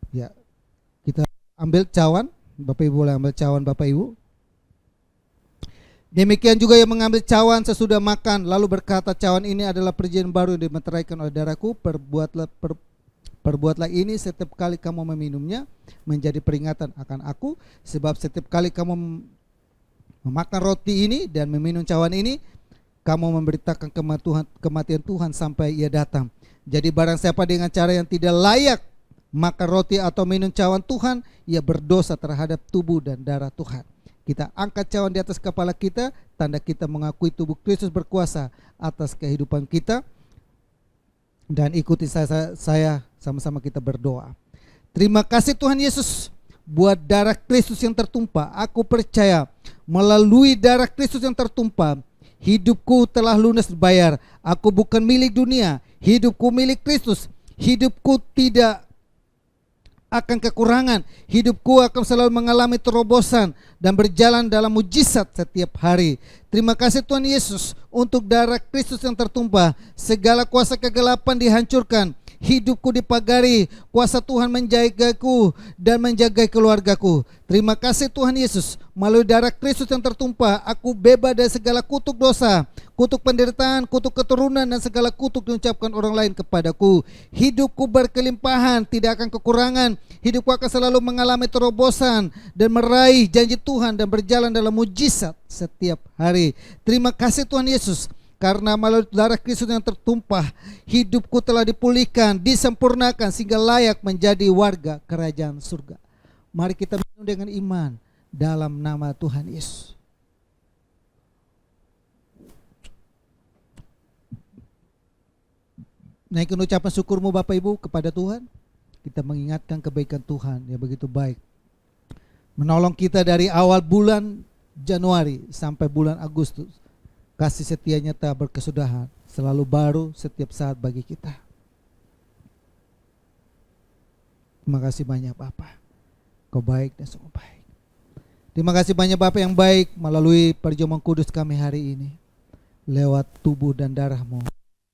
Ya, kita ambil cawan, Bapak Ibu boleh ambil cawan Bapak Ibu. Demikian juga yang mengambil cawan sesudah makan, lalu berkata, cawan ini adalah perjanjian baru yang dimeteraikan oleh darahku. Perbuatlah ini setiap kali kamu meminumnya, menjadi peringatan akan aku. Sebab setiap kali kamu memakan roti ini dan meminum cawan ini, kamu memberitakan kematian Tuhan sampai ia datang. Jadi barang siapa dengan cara yang tidak layak makan roti atau minum cawan Tuhan, ia berdosa terhadap tubuh dan darah Tuhan. Kita angkat cawan di atas kepala kita, tanda kita mengakui tubuh Kristus berkuasa atas kehidupan kita. Dan ikuti saya sama-sama kita berdoa. Terima kasih Tuhan Yesus buat darah Kristus yang tertumpah. Aku percaya melalui darah Kristus yang tertumpah, hidupku telah lunas dibayar. Aku bukan milik dunia, hidupku milik Kristus. Hidupku tidak akan kekurangan, hidupku akan selalu mengalami terobosan dan berjalan dalam mujizat setiap hari. Terima kasih Tuhan Yesus untuk darah Kristus yang tertumpah. Segala kuasa kegelapan dihancurkan, hidupku dipagari, kuasa Tuhan menjagaku dan menjaga keluargaku. Terima kasih Tuhan Yesus, melalui darah Kristus yang tertumpah, aku bebas dari segala kutuk dosa, kutuk penderitaan, kutuk keturunan, dan segala kutuk diucapkan orang lain kepadaku. Hidupku berkelimpahan, tidak akan kekurangan. Hidupku akan selalu mengalami terobosan dan meraih janji Tuhan dan berjalan dalam mujizat setiap hari. Terima kasih Tuhan Yesus, karena melalui darah Kristus yang tertumpah, hidupku telah dipulihkan, disempurnakan sehingga layak menjadi warga kerajaan surga. Mari kita minum dengan iman dalam nama Tuhan Yesus. Naikkan ucapan syukurmu Bapak Ibu kepada Tuhan. Kita mengingatkan kebaikan Tuhan yang begitu baik, menolong kita dari awal bulan Januari sampai bulan Agustus. Kasih setianya tak berkesudahan, selalu baru setiap saat bagi kita. Terima kasih banyak Bapak, Kau baik dan sungguh baik. Terima kasih banyak Bapak yang baik, melalui perjamuan kudus kami hari ini, lewat tubuh dan darah-Mu,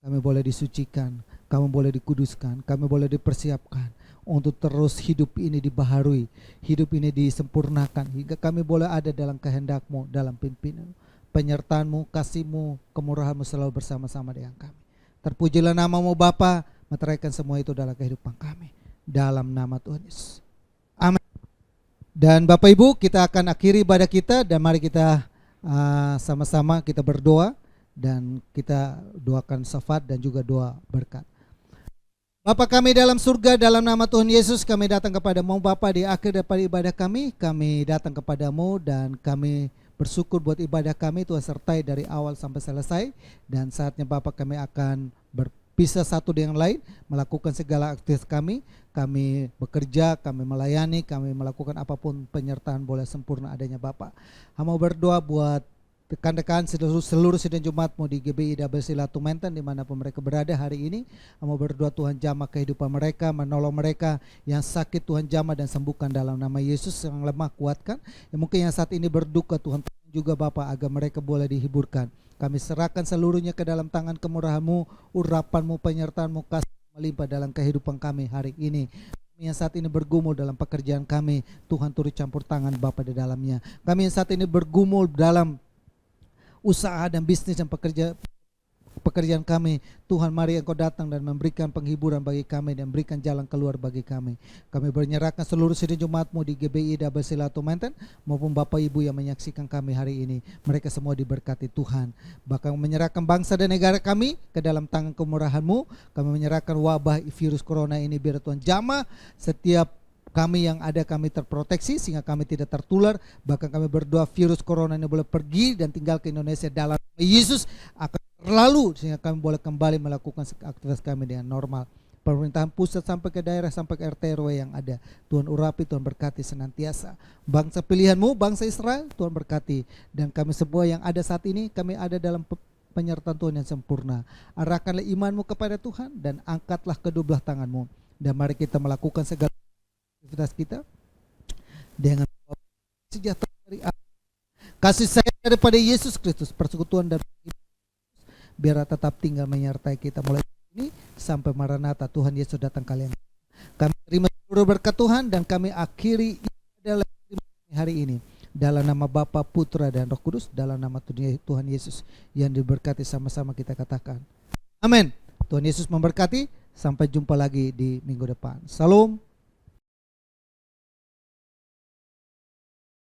kami boleh disucikan, kami boleh dikuduskan, kami boleh dipersiapkan untuk terus hidup ini dibaharui, hidup ini disempurnakan, hingga kami boleh ada dalam kehendak-Mu, dalam pimpinan, penyertaan-Mu, kasih-Mu, kemurahan-Mu selalu bersama-sama dengan kami. Terpujilah nama-Mu Bapa, meteraikan semua itu dalam kehidupan kami, dalam nama Tuhan Yesus. Amin. Dan Bapak Ibu, kita akan akhiri ibadah kita, dan mari kita sama-sama kita berdoa dan kita doakan syafaat dan juga doa berkat. Bapa kami dalam surga, dalam nama Tuhan Yesus kami datang kepadamu Bapa di akhir daripada ibadah kami datang kepadamu dan kami bersyukur buat ibadah kami Tuhan sertai dari awal sampai selesai. Dan saatnya Bapa kami akan berpisah satu dengan lain, melakukan segala aktivitas kami bekerja, kami melayani, kami melakukan apapun penyertaan boleh sempurna adanya Bapa. Hamba berdoa buat rekan-rekan seluruh sidang Jumatmu di GBI WC Latu Menten dimanapun mereka berada hari ini. Hamba berdoa Tuhan jamah kehidupan mereka, menolong mereka yang sakit Tuhan jamah dan sembuhkan dalam nama Yesus, yang lemah kuatkan, yang mungkin yang saat ini berduka Tuhan juga Bapa agar mereka boleh dihiburkan. Kami serahkan seluruhnya ke dalam tangan kemurahan-Mu, urapan-Mu, penyertaan-Mu, kasih melimpah dalam kehidupan kami hari ini. Kami yang saat ini bergumul dalam pekerjaan kami, Tuhan turut campur tangan Bapa di dalamnya. Kami yang saat ini bergumul dalam usaha dan bisnis dan pekerjaan kami, Tuhan mari Engkau datang dan memberikan penghiburan bagi kami dan berikan jalan keluar bagi kami. Kami menyerahkan seluruh sidang Jumatmu di GBI Double Silato Mainten maupun Bapak Ibu yang menyaksikan kami hari ini. Mereka semua diberkati Tuhan. Bahkan menyerahkan bangsa dan negara kami ke dalam tangan kemurahan-Mu. Kami menyerahkan wabah virus corona ini biar Tuhan jamah setiap kami yang ada, kami terproteksi sehingga kami tidak tertular. Bahkan kami berdoa virus corona ini boleh pergi dan tinggal ke Indonesia dalam nama Yesus akan lalu sehingga kami boleh kembali melakukan aktivitas kami dengan normal. Pemerintahan pusat sampai ke daerah sampai ke RT RW yang ada, Tuhan urapi, Tuhan berkati senantiasa. Bangsa pilihan-Mu, bangsa Israel, Tuhan berkati. Dan kami semua yang ada saat ini, kami ada dalam penyertaan Tuhan yang sempurna. Arahkanlah iman-Mu kepada Tuhan dan angkatlah kedua belah tangan-Mu. Dan mari kita melakukan segala aktivitas kita dengan sejahtera dari Allah, kasih sayang daripada Yesus Kristus, persekutuan dan biar tetap tinggal menyertai kita mulai ini sampai Maranatha Tuhan Yesus datang kalian. Kami terima seluruh berkat Tuhan dan kami akhiri ibadah hari ini dalam nama Bapa, Putra dan Roh Kudus, dalam nama Tuhan Yesus yang diberkati, sama-sama kita katakan amin. Tuhan Yesus memberkati, sampai jumpa lagi di minggu depan. Salam.